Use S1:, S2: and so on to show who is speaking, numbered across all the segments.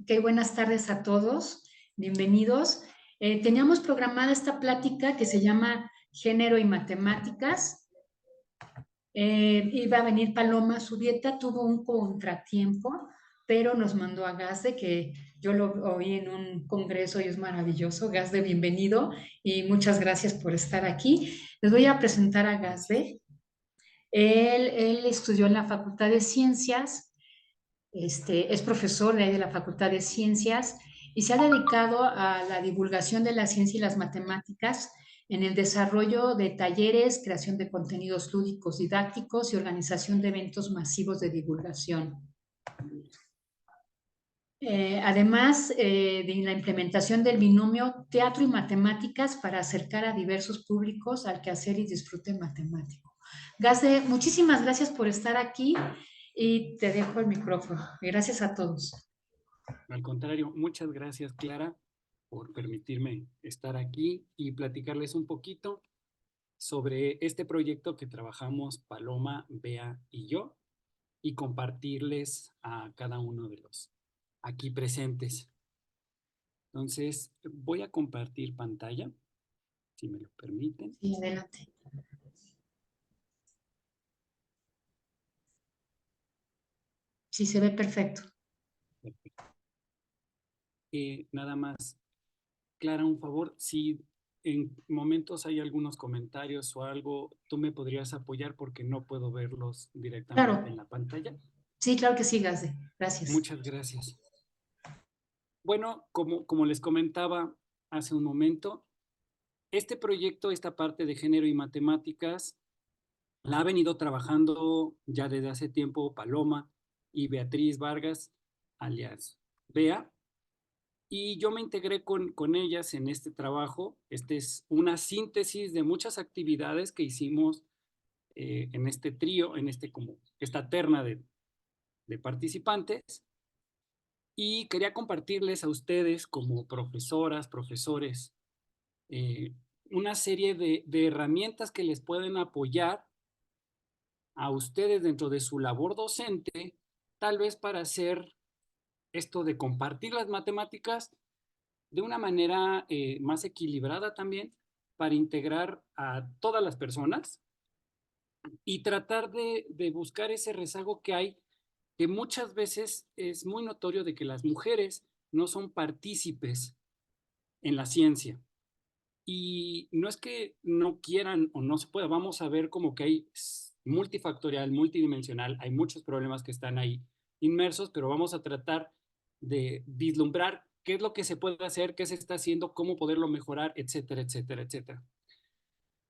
S1: Ok, buenas tardes a todos, bienvenidos. Teníamos programada esta plática que se llama Género y Matemáticas. Iba a venir Paloma, su dieta tuvo un contratiempo, pero nos mandó a Gazde, que yo lo oí en un congreso y es maravilloso. Gazde, bienvenido y muchas gracias por estar aquí. Les voy a presentar a Gazde. Él estudió en la Facultad de Ciencias. Es profesor de ahí de la Facultad de Ciencias y se ha dedicado a la divulgación de la ciencia y las matemáticas en el desarrollo de talleres, creación de contenidos lúdicos didácticos y organización de eventos masivos de divulgación. Además de la implementación del binomio teatro y matemáticas para acercar a diversos públicos al quehacer y disfrute matemático. Gazde, muchísimas gracias por estar aquí y te dejo el micrófono. Gracias a todos.
S2: Al contrario, muchas gracias, Clara, por permitirme estar aquí y platicarles un poquito sobre este proyecto que trabajamos Paloma, Bea y yo, y compartirles a cada uno de los aquí presentes. Entonces, voy a compartir pantalla, si me lo permiten.
S1: Sí, adelante. Sí, se ve perfecto.
S2: Perfecto. Nada más, Clara, un favor, si en momentos hay algunos comentarios o algo, tú me podrías apoyar porque no puedo verlos directamente en
S1: Claro,
S2: la pantalla.
S1: sí, claro que sí, Gazde. Gracias.
S2: Muchas gracias. Bueno, como les comentaba hace un momento, este proyecto, esta parte de género y matemáticas, la ha venido trabajando ya desde hace tiempo Paloma y Beatriz Vargas, alias Bea, y yo me integré con ellas en este trabajo. Este es una síntesis de muchas actividades que hicimos en este trío, como esta terna de participantes. Y quería compartirles a ustedes como profesoras, profesores, eh, una serie de herramientas que les pueden apoyar a ustedes dentro de su labor docente, tal vez para hacer esto de compartir las matemáticas de una manera más equilibrada también, para integrar a todas las personas y tratar de buscar ese rezago que hay, que muchas veces es muy notorio de que las mujeres no son partícipes en la ciencia. Y no es que no quieran o no se pueda, vamos a ver como que hay multifactorial, multidimensional, hay muchos problemas que están ahí inmersos, pero vamos a tratar de vislumbrar qué es lo que se puede hacer, qué se está haciendo, cómo poderlo mejorar, etcétera, etcétera, etcétera.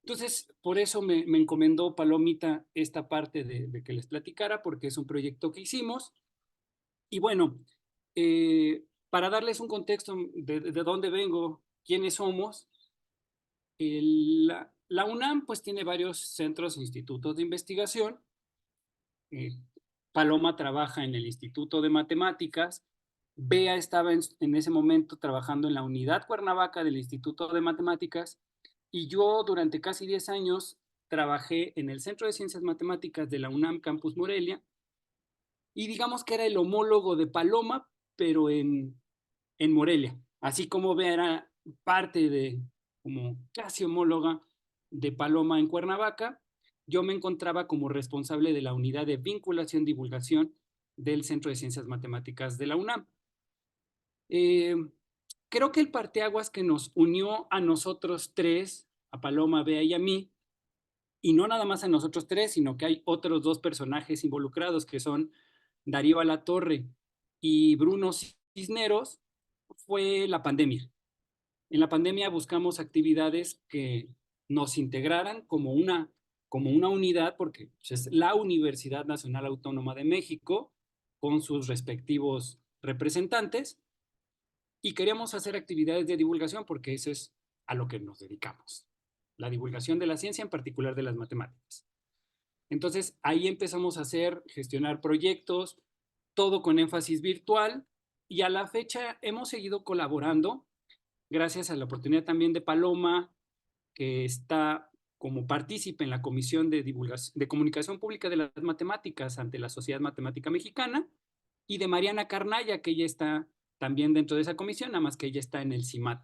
S2: Entonces, por eso me encomendó Palomita esta parte de que les platicara, porque es un proyecto que hicimos. Y bueno, para darles un contexto de dónde vengo, quiénes somos, la UNAM pues tiene varios centros e institutos de investigación. Eh, Paloma trabaja en el Instituto de Matemáticas. Bea estaba en ese momento trabajando en la unidad Cuernavaca del Instituto de Matemáticas y yo durante casi 10 años trabajé en el Centro de Ciencias Matemáticas de la UNAM Campus Morelia y digamos que era el homólogo de Paloma, pero en Morelia. Así como Bea era parte de, como casi homóloga de Paloma en Cuernavaca, yo me encontraba como responsable de la unidad de vinculación y divulgación del Centro de Ciencias Matemáticas de la UNAM. Eh, Creo que el parteaguas que nos unió a nosotros tres, a Paloma, Bea y a mí, y no nada más a nosotros tres, sino que hay otros dos personajes involucrados que son Darío Alatorre y Bruno Cisneros, fue la pandemia. En la pandemia buscamos actividades que nos integraran como una unidad, porque es la Universidad Nacional Autónoma de México, con sus respectivos representantes, y queríamos hacer actividades de divulgación porque eso es a lo que nos dedicamos, la divulgación de la ciencia, en particular de las matemáticas. Entonces ahí empezamos a gestionar proyectos, todo con énfasis virtual, y a la fecha hemos seguido colaborando gracias a la oportunidad también de Paloma, que está como partícipe en la Comisión de Comunicación Pública de las Matemáticas ante la Sociedad Matemática Mexicana, y de Mariana Carnaya, que ella está también dentro de esa comisión, nada más que ella está en el CIMAT.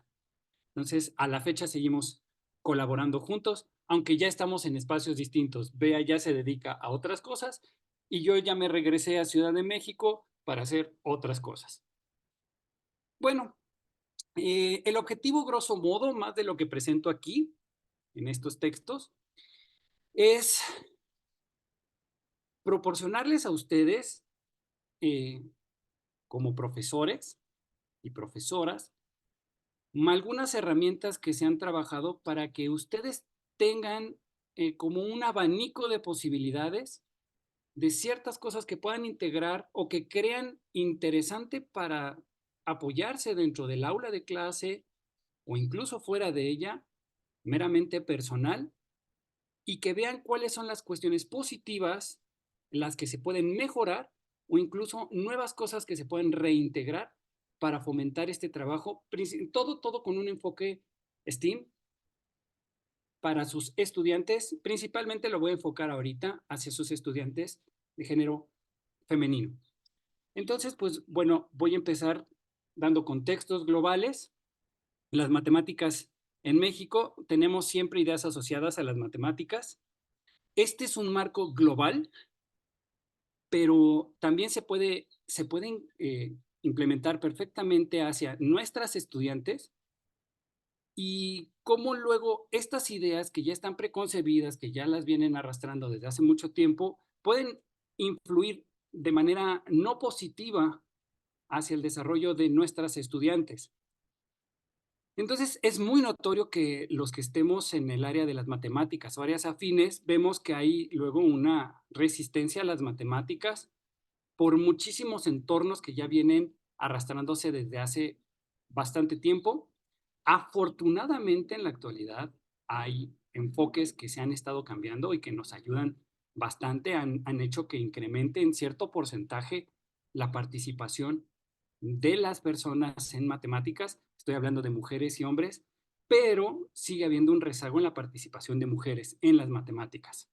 S2: Entonces, a la fecha seguimos colaborando juntos, aunque ya estamos en espacios distintos. Bea ya se dedica a otras cosas y yo ya me regresé a Ciudad de México para hacer otras cosas. Bueno, el objetivo, grosso modo, más de lo que presento aquí, en estos textos, es proporcionarles a ustedes, como profesores y profesoras, algunas herramientas que se han trabajado para que ustedes tengan como un abanico de posibilidades de ciertas cosas que puedan integrar o que crean interesante para apoyarse dentro del aula de clase o incluso fuera de ella, meramente personal, y que vean cuáles son las cuestiones positivas, las que se pueden mejorar o incluso nuevas cosas que se pueden reintegrar para fomentar este trabajo, todo con un enfoque STEAM para sus estudiantes. Principalmente lo voy a enfocar ahorita hacia sus estudiantes de género femenino. Entonces, pues bueno, voy a empezar dando contextos globales. Las matemáticas en México, tenemos siempre ideas asociadas a las matemáticas. Este es un marco global, pero también se pueden implementar perfectamente hacia nuestras estudiantes y cómo luego estas ideas que ya están preconcebidas, que ya las vienen arrastrando desde hace mucho tiempo, pueden influir de manera no positiva hacia el desarrollo de nuestras estudiantes. Entonces, es muy notorio que los que estemos en el área de las matemáticas o áreas afines, vemos que hay luego una resistencia a las matemáticas por muchísimos entornos que ya vienen arrastrándose desde hace bastante tiempo. Afortunadamente, en la actualidad hay enfoques que se han estado cambiando y que nos ayudan bastante, han hecho que incremente en cierto porcentaje la participación de las personas en matemáticas. Estoy hablando de mujeres y hombres, pero sigue habiendo un rezago en la participación de mujeres en las matemáticas.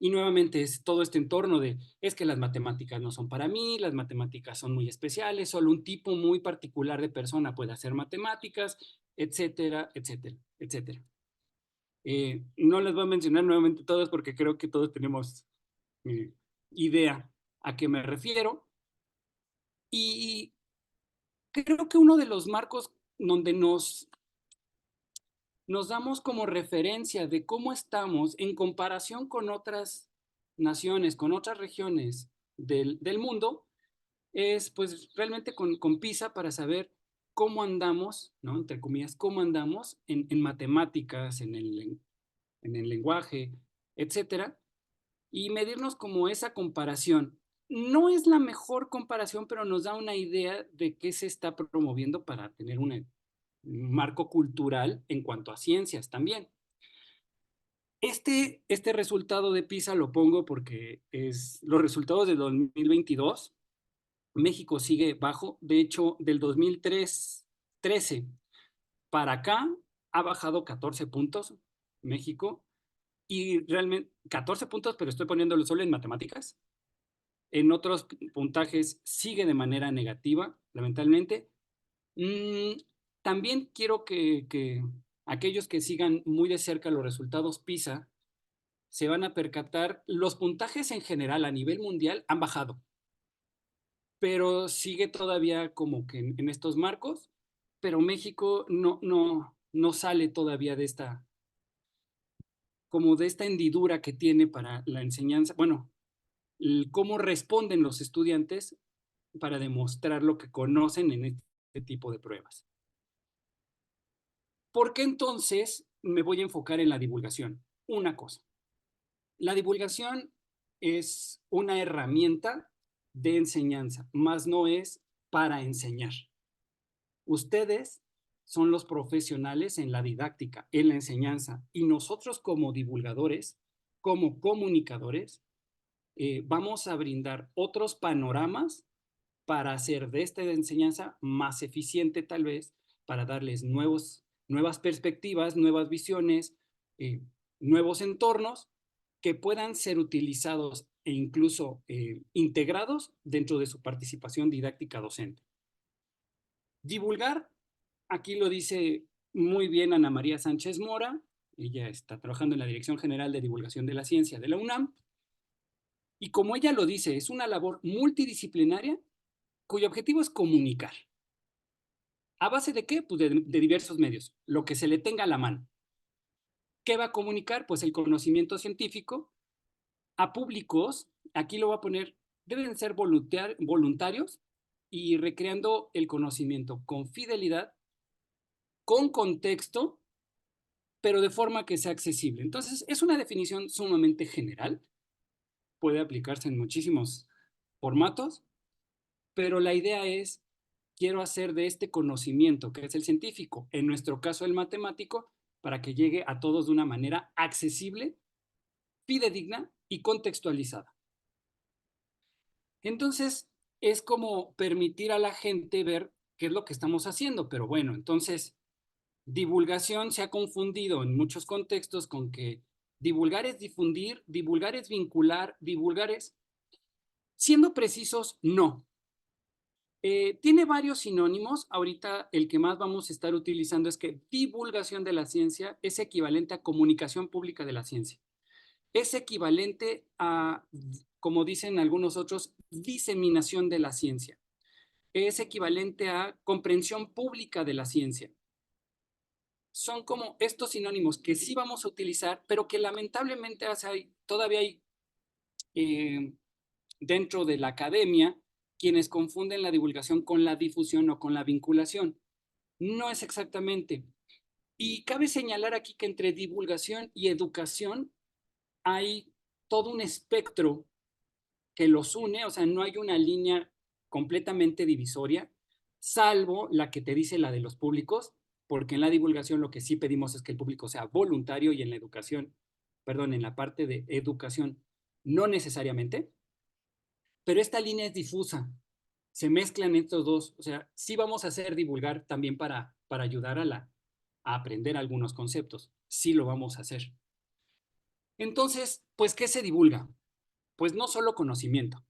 S2: Y nuevamente es todo este entorno de, es que las matemáticas no son para mí, las matemáticas son muy especiales, solo un tipo muy particular de persona puede hacer matemáticas, etcétera, etcétera, etcétera. No les voy a mencionar nuevamente todas porque creo que todos tenemos idea a qué me refiero. Y creo que uno de los marcos donde nos damos como referencia de cómo estamos en comparación con otras naciones, con otras regiones del mundo, es pues realmente con PISA para saber cómo andamos, ¿no? Entre comillas, cómo andamos en matemáticas, en el lenguaje, etcétera, y medirnos como esa comparación. No es la mejor comparación, pero nos da una idea de qué se está promoviendo para tener un marco cultural en cuanto a ciencias también. Este resultado de PISA lo pongo porque es los resultados de 2022. México sigue bajo. De hecho, del 2013 para acá ha bajado 14 puntos México. Y realmente 14 puntos, pero estoy poniéndolo solo en matemáticas. En otros puntajes sigue de manera negativa, lamentablemente. También quiero que aquellos que sigan muy de cerca los resultados PISA se van a percatar, los puntajes en general a nivel mundial han bajado, pero sigue todavía como que en estos marcos, pero México no sale todavía de esta, como de esta hendidura que tiene para la enseñanza, bueno, cómo responden los estudiantes para demostrar lo que conocen en este tipo de pruebas. ¿Por qué entonces me voy a enfocar en la divulgación? Una cosa, la divulgación es una herramienta de enseñanza, más no es para enseñar. Ustedes son los profesionales en la didáctica, en la enseñanza, y nosotros como divulgadores, como comunicadores, vamos a brindar otros panoramas para hacer de esta enseñanza más eficiente tal vez, para darles nuevas perspectivas, nuevas visiones, nuevos entornos que puedan ser utilizados e incluso integrados dentro de su participación didáctica docente. Divulgar, aquí lo dice muy bien Ana María Sánchez Mora, ella está trabajando en la Dirección General de Divulgación de la Ciencia de la UNAM, y como ella lo dice, es una labor multidisciplinaria cuyo objetivo es comunicar. ¿A base de qué? Pues de diversos medios, lo que se le tenga a la mano. ¿Qué va a comunicar? Pues el conocimiento científico a públicos, aquí lo voy a poner, deben ser voluntarios y recreando el conocimiento con fidelidad, con contexto, pero de forma que sea accesible. Entonces, es una definición sumamente general, puede aplicarse en muchísimos formatos, pero la idea es, quiero hacer de este conocimiento, que es el científico, en nuestro caso el matemático, para que llegue a todos de una manera accesible, fidedigna y contextualizada. Entonces, es como permitir a la gente ver qué es lo que estamos haciendo, pero bueno, entonces, divulgación se ha confundido en muchos contextos con que divulgar es difundir, divulgar es vincular, divulgar es, siendo precisos, no. Tiene varios sinónimos. Ahorita el que más vamos a estar utilizando es que divulgación de la ciencia es equivalente a comunicación pública de la ciencia. Es equivalente a, como dicen algunos otros, diseminación de la ciencia. Es equivalente a comprensión pública de la ciencia. Son como estos sinónimos que sí vamos a utilizar, pero que lamentablemente todavía hay dentro de la academia quienes confunden la divulgación con la difusión o con la vinculación. No es exactamente. Y cabe señalar aquí que entre divulgación y educación hay todo un espectro que los une, o sea, no hay una línea completamente divisoria, salvo la que te dice la de los públicos, porque en la divulgación lo que sí pedimos es que el público sea voluntario y en la educación, perdón, en la parte de educación, no necesariamente, pero esta línea es difusa, se mezclan estos dos, o sea, sí vamos a hacer divulgar también para ayudar a aprender algunos conceptos, sí lo vamos a hacer. Entonces, pues, ¿qué se divulga? Pues no solo conocimiento,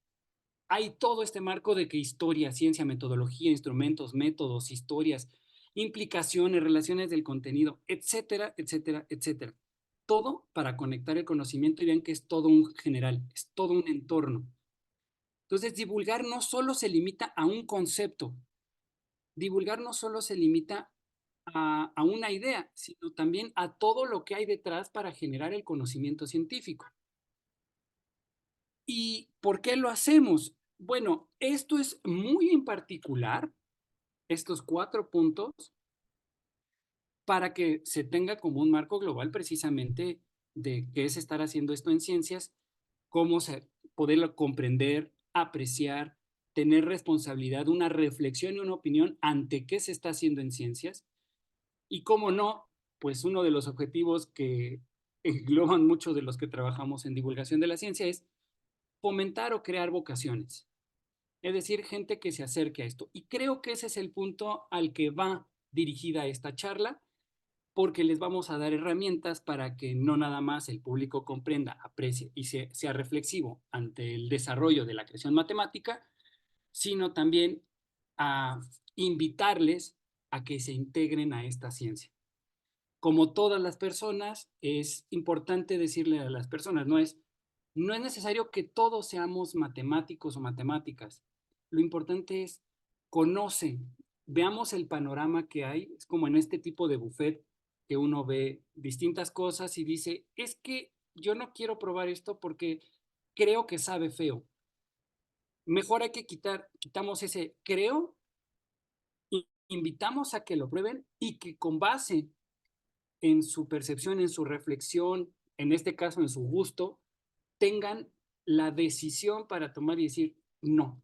S2: hay todo este marco de que historia, ciencia, metodología, instrumentos, métodos, historias, implicaciones, relaciones del contenido, etcétera, etcétera, etcétera. Todo para conectar el conocimiento y vean que es todo un general, es todo un entorno. Entonces, divulgar no solo se limita a un concepto, divulgar no solo se limita a una idea, sino también a todo lo que hay detrás para generar el conocimiento científico. ¿Y por qué lo hacemos? Bueno, esto es muy en particular, estos 4 puntos, para que se tenga como un marco global precisamente de qué es estar haciendo esto en ciencias, cómo poderlo comprender, apreciar, tener responsabilidad, una reflexión y una opinión ante qué se está haciendo en ciencias. Y cómo no, pues uno de los objetivos que engloban muchos de los que trabajamos en divulgación de la ciencia es fomentar o crear vocaciones. Es decir, gente que se acerque a esto. Y creo que ese es el punto al que va dirigida esta charla, porque les vamos a dar herramientas para que no nada más el público comprenda, aprecie y sea reflexivo ante el desarrollo de la creación matemática, sino también a invitarles a que se integren a esta ciencia. Como todas las personas, es importante decirle a las personas, no es necesario que todos seamos matemáticos o matemáticas. Lo importante es conoce, veamos el panorama que hay. Es como en este tipo de buffet que uno ve distintas cosas y dice, es que yo no quiero probar esto porque creo que sabe feo. Mejor hay que quitamos ese creo, invitamos a que lo prueben y que con base en su percepción, en su reflexión, en este caso en su gusto, tengan la decisión para tomar y decir, no,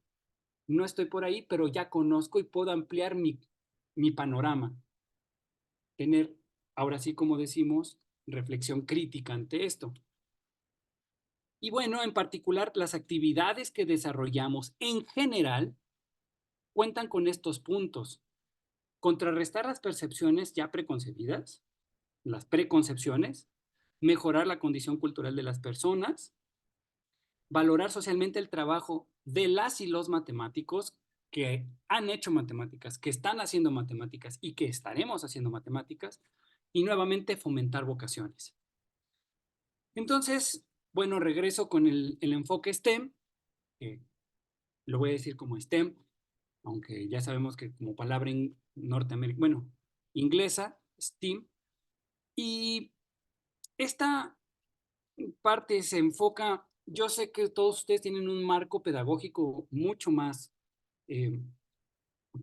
S2: no estoy por ahí, pero ya conozco y puedo ampliar mi panorama. Tener, ahora sí como decimos, reflexión crítica ante esto. Y bueno, en particular, las actividades que desarrollamos en general cuentan con estos puntos. Contrarrestar las percepciones ya preconcebidas, las preconcepciones, mejorar la condición cultural de las personas, valorar socialmente el trabajo de las y los matemáticos, que han hecho matemáticas, que están haciendo matemáticas y que estaremos haciendo matemáticas, y nuevamente fomentar vocaciones. Entonces, bueno, regreso con el enfoque STEM, que lo voy a decir como STEM, aunque ya sabemos que como palabra en Norteamérica, bueno, inglesa, STEAM, y esta parte se enfoca, yo sé que todos ustedes tienen un marco pedagógico mucho más eh,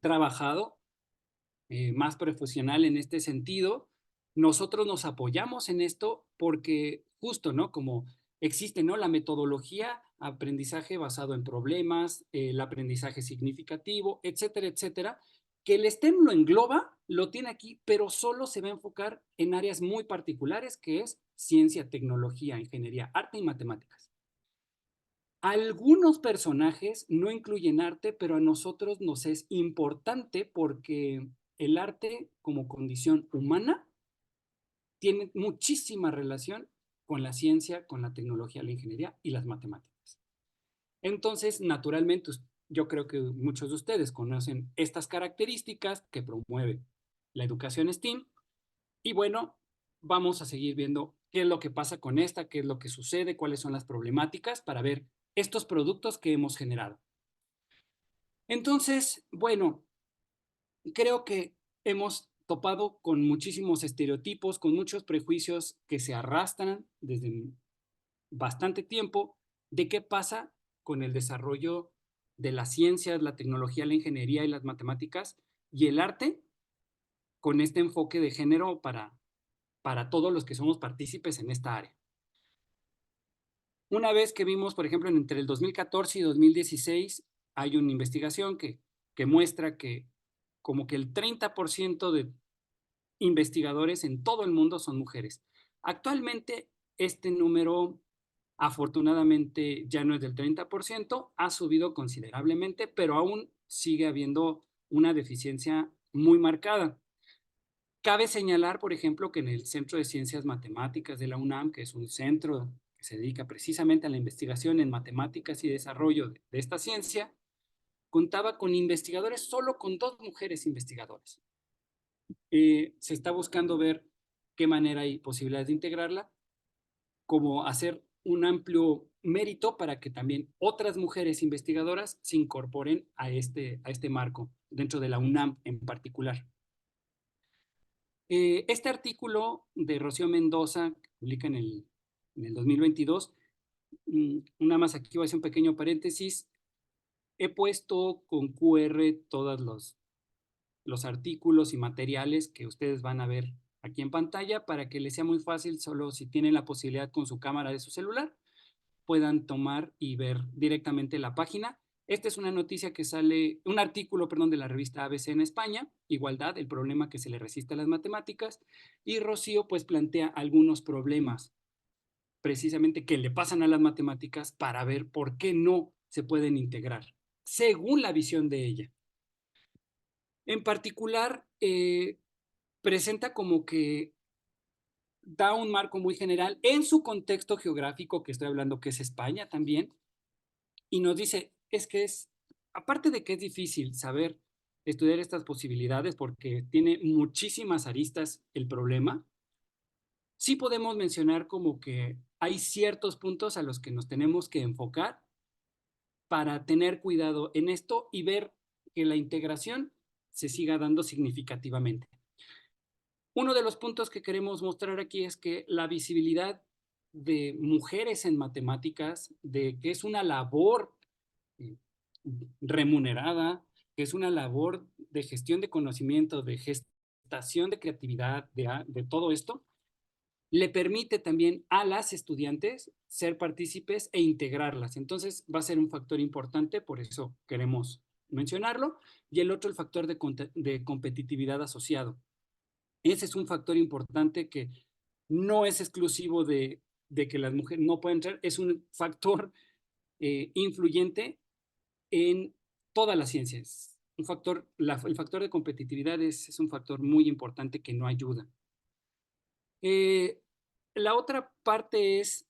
S2: trabajado, más profesional en este sentido. Nosotros nos apoyamos en esto porque justo, ¿no? Como existe, ¿no? La metodología, aprendizaje basado en problemas, el aprendizaje significativo, etcétera, etcétera, que el STEM lo engloba, lo tiene aquí, pero solo se va a enfocar en áreas muy particulares, que es ciencia, tecnología, ingeniería, arte y matemáticas. Algunos personajes no incluyen arte, pero a nosotros nos es importante porque el arte como condición humana tiene muchísima relación con la ciencia, con la tecnología, la ingeniería y las matemáticas. Entonces, naturalmente, yo creo que muchos de ustedes conocen estas características que promueve la educación STEAM. Y bueno, vamos a seguir viendo qué es lo que pasa con esta, qué es lo que sucede, cuáles son las problemáticas para ver estos productos que hemos generado. Entonces, bueno, creo que hemos topado con muchísimos estereotipos, con muchos prejuicios que se arrastran desde bastante tiempo de qué pasa con el desarrollo de las ciencias, la tecnología, la ingeniería y las matemáticas y el arte con este enfoque de género para todos los que somos partícipes en esta área. Una vez que vimos, por ejemplo, entre el 2014 y 2016, hay una investigación que muestra que como que el 30% de investigadores en todo el mundo son mujeres. Actualmente, este número afortunadamente ya no es del 30%, ha subido considerablemente, pero aún sigue habiendo una deficiencia muy marcada. Cabe señalar, por ejemplo, que en el Centro de Ciencias Matemáticas de la UNAM, que es un centro que se dedica precisamente a la investigación en matemáticas y desarrollo de esta ciencia, contaba con investigadores, solo con 2 mujeres investigadoras. Se está buscando ver qué manera hay posibilidades de integrarla, como hacer un amplio mérito para que también otras mujeres investigadoras se incorporen a este marco, dentro de la UNAM en particular. Este artículo de Rocío Mendoza, que publica en el 2022, nada más aquí voy a hacer un pequeño paréntesis, he puesto con QR todos los artículos y materiales que ustedes van a ver aquí en pantalla para que les sea muy fácil, solo si tienen la posibilidad con su cámara de su celular, puedan tomar y ver directamente la página. Esta es una noticia que sale, un artículo, perdón, de la revista ABC en España, Igualdad, el problema que se le resiste a las matemáticas, y Rocío pues plantea algunos problemas precisamente que le pasan a las matemáticas para ver por qué no se pueden integrar, según la visión de ella. En particular, presenta como que da un marco muy general en su contexto geográfico, que estoy hablando que es España también, y nos dice, aparte de que es difícil saber estudiar estas posibilidades porque tiene muchísimas aristas el problema, sí podemos mencionar como que hay ciertos puntos a los que nos tenemos que enfocar para tener cuidado en esto y ver que la integración se siga dando significativamente. Uno de los puntos que queremos mostrar aquí es que la visibilidad de mujeres en matemáticas, de que es una labor eh, remunerada, que es una labor de gestión de conocimiento, de gestación de creatividad, de todo esto, le permite también a las estudiantes ser partícipes e integrarlas. Entonces va a ser un factor importante, por eso queremos mencionarlo. Y el otro, el factor de competitividad asociado. Ese es un factor importante que no es exclusivo de que las mujeres no pueden entrar, es un factor influyente en todas las ciencias. El factor de competitividad es un factor muy importante que no ayuda. Eh, la otra parte es,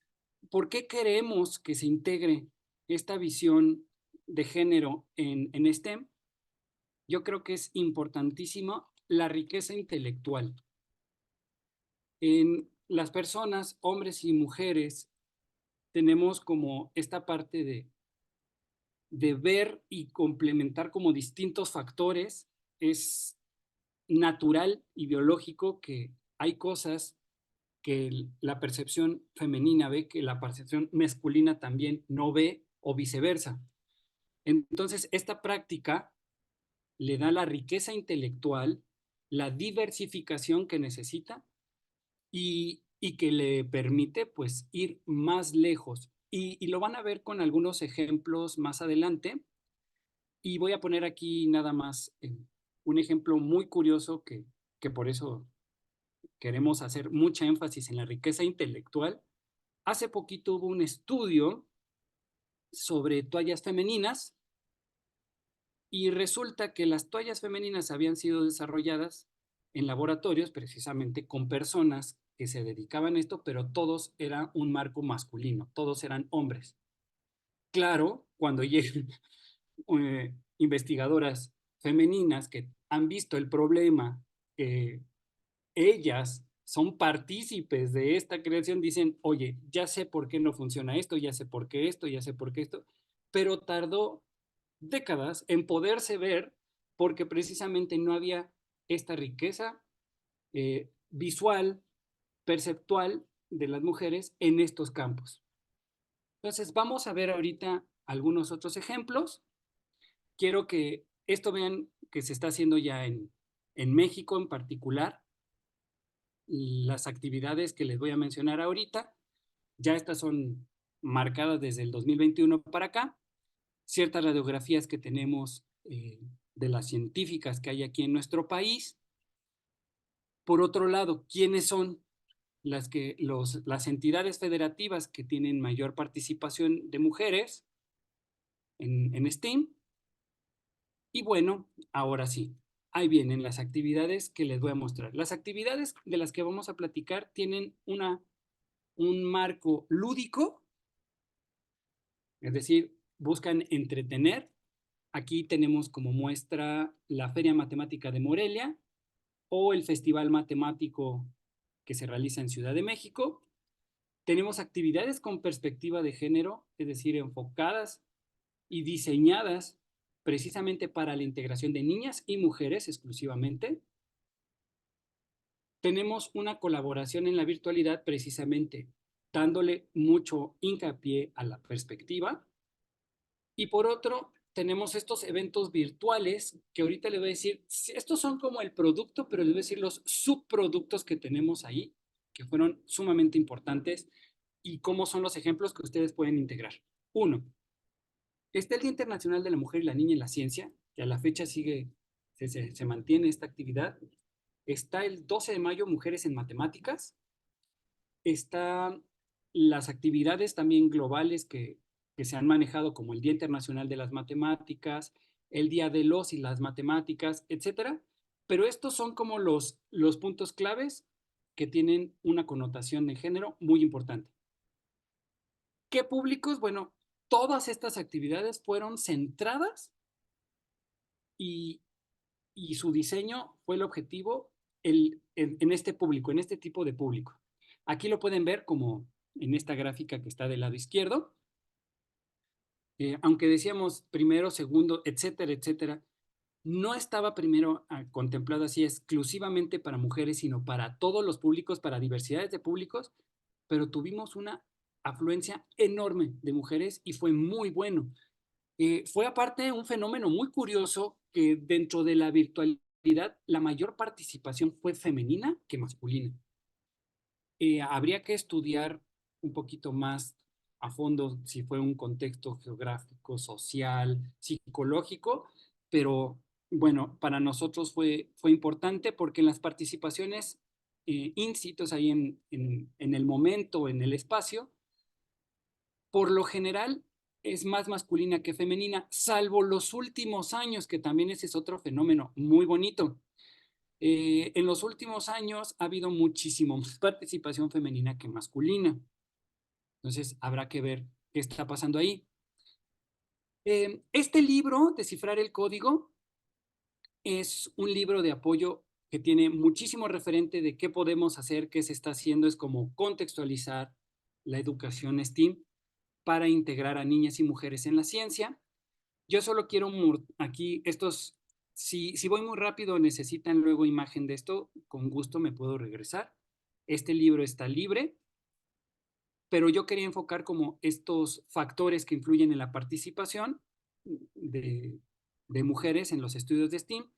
S2: ¿por qué queremos que se integre esta visión de género en STEM? yo creo que es importantísimo la riqueza intelectual. En las personas, hombres y mujeres, tenemos como esta parte de ver y complementar como distintos factores. Es natural y biológico que hay cosas que la percepción femenina ve que la percepción masculina también no ve o viceversa. Entonces, esta práctica le da la riqueza intelectual, la diversificación que necesita y que le permite pues ir más lejos. Y lo van a ver con algunos ejemplos más adelante. Y voy a poner aquí nada más un ejemplo muy curioso que por eso queremos hacer mucha énfasis en la riqueza intelectual. Hace poquito hubo un estudio sobre toallas femeninas y resulta que las toallas femeninas habían sido desarrolladas en laboratorios precisamente con personas que se dedicaban a esto, pero todos eran un marco masculino, todos eran hombres. Claro, cuando llegan investigadoras femeninas que han visto el problema, ellas son partícipes de esta creación, dicen, oye, ya sé por qué no funciona esto, ya sé por qué esto, ya sé por qué esto, pero tardó décadas en poderse ver porque precisamente no había esta riqueza visual, perceptual de las mujeres en estos campos. Entonces, vamos a ver ahorita algunos otros ejemplos. Quiero que esto vean que se está haciendo ya en México en particular. Las actividades que les voy a mencionar ahorita, ya estas son marcadas desde el 2021 para acá. Ciertas radiografías que tenemos de las científicas que hay aquí en nuestro país. Por otro lado, ¿quiénes son las entidades federativas que tienen mayor participación de mujeres en STEAM? Y bueno, ahora sí, ahí vienen las actividades que les voy a mostrar. Las actividades de las que vamos a platicar tienen un marco lúdico, es decir, buscan entretener. Aquí tenemos como muestra la Feria Matemática de Morelia o el Festival Matemático que se realiza en Ciudad de México. Tenemos actividades con perspectiva de género, es decir, enfocadas y diseñadas precisamente para la integración de niñas y mujeres exclusivamente. Tenemos una colaboración en la virtualidad precisamente dándole mucho hincapié a la perspectiva. Y por otro, tenemos estos eventos virtuales que ahorita les voy a decir, estos son como el producto, pero les voy a decir los subproductos que tenemos ahí, que fueron sumamente importantes y cómo son los ejemplos que ustedes pueden integrar. Uno, está el Día Internacional de la Mujer y la Niña en la Ciencia, que a la fecha se mantiene esta actividad. Está el 12 de mayo, Mujeres en Matemáticas. Están las actividades también globales que se han manejado como el Día Internacional de las Matemáticas, el Día de los y las Matemáticas, etcétera. Pero estos son como los puntos claves que tienen una connotación de género muy importante. ¿Qué públicos? Bueno, todas estas actividades fueron centradas y, y su diseño fue el objetivo en este público, en este tipo de público. Aquí lo pueden ver como en esta gráfica que está del lado izquierdo. Aunque decíamos primero, segundo, etcétera, etcétera, no estaba primero contemplado así exclusivamente para mujeres, sino para todos los públicos, para diversidades de públicos, pero tuvimos una afluencia enorme de mujeres y fue muy bueno. Fue aparte un fenómeno muy curioso que dentro de la virtualidad la mayor participación fue femenina que masculina. Habría que estudiar un poquito más a fondo si fue un contexto geográfico, social, psicológico, pero bueno, para nosotros fue importante porque en las participaciones in situ, ahí en el momento, en el espacio, por lo general es más masculina que femenina, salvo los últimos años, que también ese es otro fenómeno muy bonito. En los últimos años ha habido muchísimo más participación femenina que masculina. Entonces, habrá que ver qué está pasando ahí. Este libro, Descifrar el Código, Es un libro de apoyo que tiene muchísimo referente de qué podemos hacer, qué se está haciendo, es como contextualizar la educación STEAM para integrar a niñas y mujeres en la ciencia. Yo solo quiero aquí estos, si voy muy rápido, necesitan luego imagen de esto, con gusto me puedo regresar. Este libro está libre, pero yo quería enfocar como estos factores que influyen en la participación de, de mujeres en los estudios de STEAM.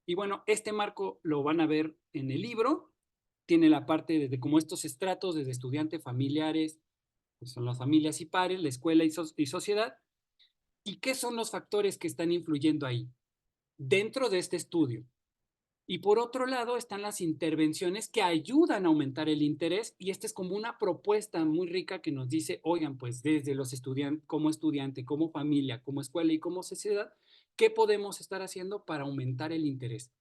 S2: Y bueno, este marco lo van a ver en el libro. Tiene la parte de como estos estratos desde estudiante, familiares, pues son las familias y pares, la escuela y sociedad. ¿Y qué son los factores que están influyendo ahí dentro de este estudio? Y por otro lado están las intervenciones que ayudan a aumentar el interés y esta es como una propuesta muy rica que nos dice, oigan, pues desde los estudiante, como familia, como escuela y como sociedad, ¿qué podemos estar haciendo para aumentar el interés?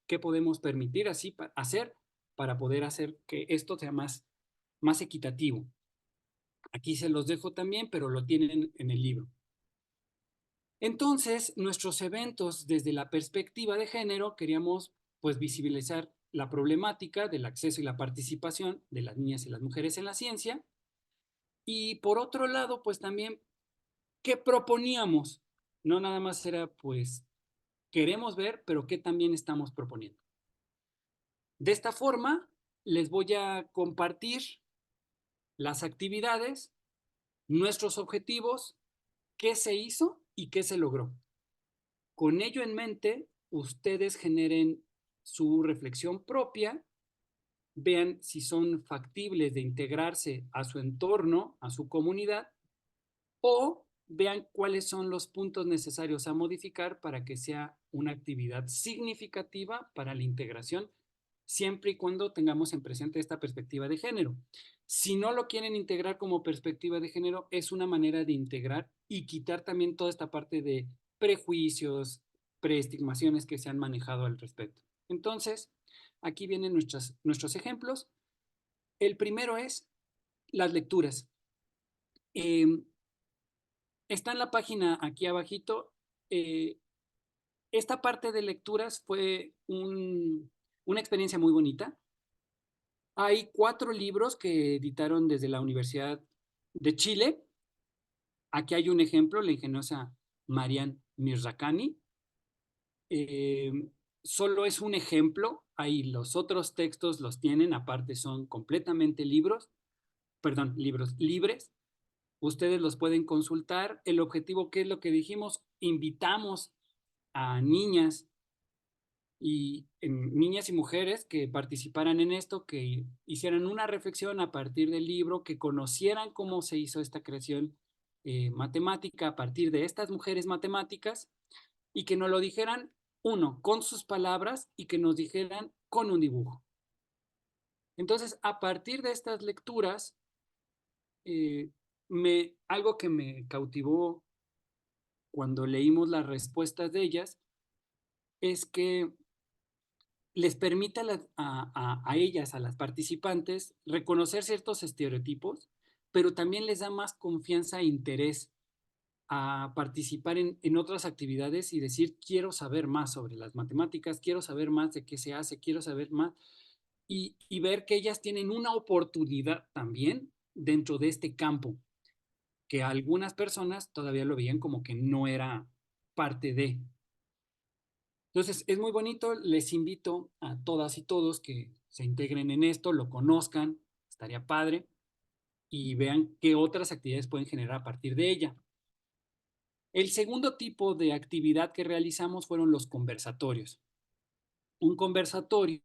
S2: ¿Qué podemos permitir así hacer para poder hacer que esto sea más equitativo? Aquí se los dejo también, pero lo tienen en el libro. Entonces, nuestros eventos desde la perspectiva de género queríamos pues visibilizar la problemática del acceso y la participación de las niñas y las mujeres en la ciencia y por otro lado pues también qué proponíamos, no nada más era pues queremos ver, pero qué también estamos proponiendo. De esta forma les voy a compartir las actividades, nuestros objetivos, qué se hizo y qué se logró. Con ello en mente, ustedes generen su reflexión propia, vean si son factibles de integrarse a su entorno, a su comunidad, o vean cuáles son los puntos necesarios a modificar para que sea una actividad significativa para la integración, siempre y cuando tengamos en presente esta perspectiva de género. Si no lo quieren integrar como perspectiva de género, es una manera de integrar y quitar también toda esta parte de prejuicios, preestigmaciones que se han manejado al respecto. Entonces, aquí vienen nuestros ejemplos. El primero es las lecturas. Eh, Está en la página aquí abajito. Eh, esta parte de lecturas fue una experiencia muy bonita. Hay 4 libros que editaron desde la Universidad de Chile. Aquí hay un ejemplo, la ingeniosa Marian Mirzakhani. Eh, Solo es un ejemplo, ahí los otros textos los tienen, aparte son completamente libros libres. Ustedes los pueden consultar. El objetivo, ¿qué es lo que dijimos? Invitamos a niñas y mujeres que participaran en esto, que hicieran una reflexión a partir del libro, que conocieran cómo se hizo esta creación matemática a partir de estas mujeres matemáticas y que nos lo dijeran, uno, con sus palabras y que nos dijeran con un dibujo. Entonces, a partir de estas lecturas, eh, algo que me cautivó cuando leímos las respuestas de ellas es que les permite a ellas, a las participantes, reconocer ciertos estereotipos, pero también les da más confianza e interés a participar en otras actividades y decir, quiero saber más sobre las matemáticas, quiero saber más de qué se hace, quiero saber más, y ver que ellas tienen una oportunidad también dentro de este campo, que algunas personas todavía lo veían como que no era parte de. Entonces, es muy bonito, les invito a todas y todos que se integren en esto, lo conozcan, estaría padre, y vean qué otras actividades pueden generar a partir de ella. El segundo tipo de actividad que realizamos fueron los conversatorios. Un conversatorio,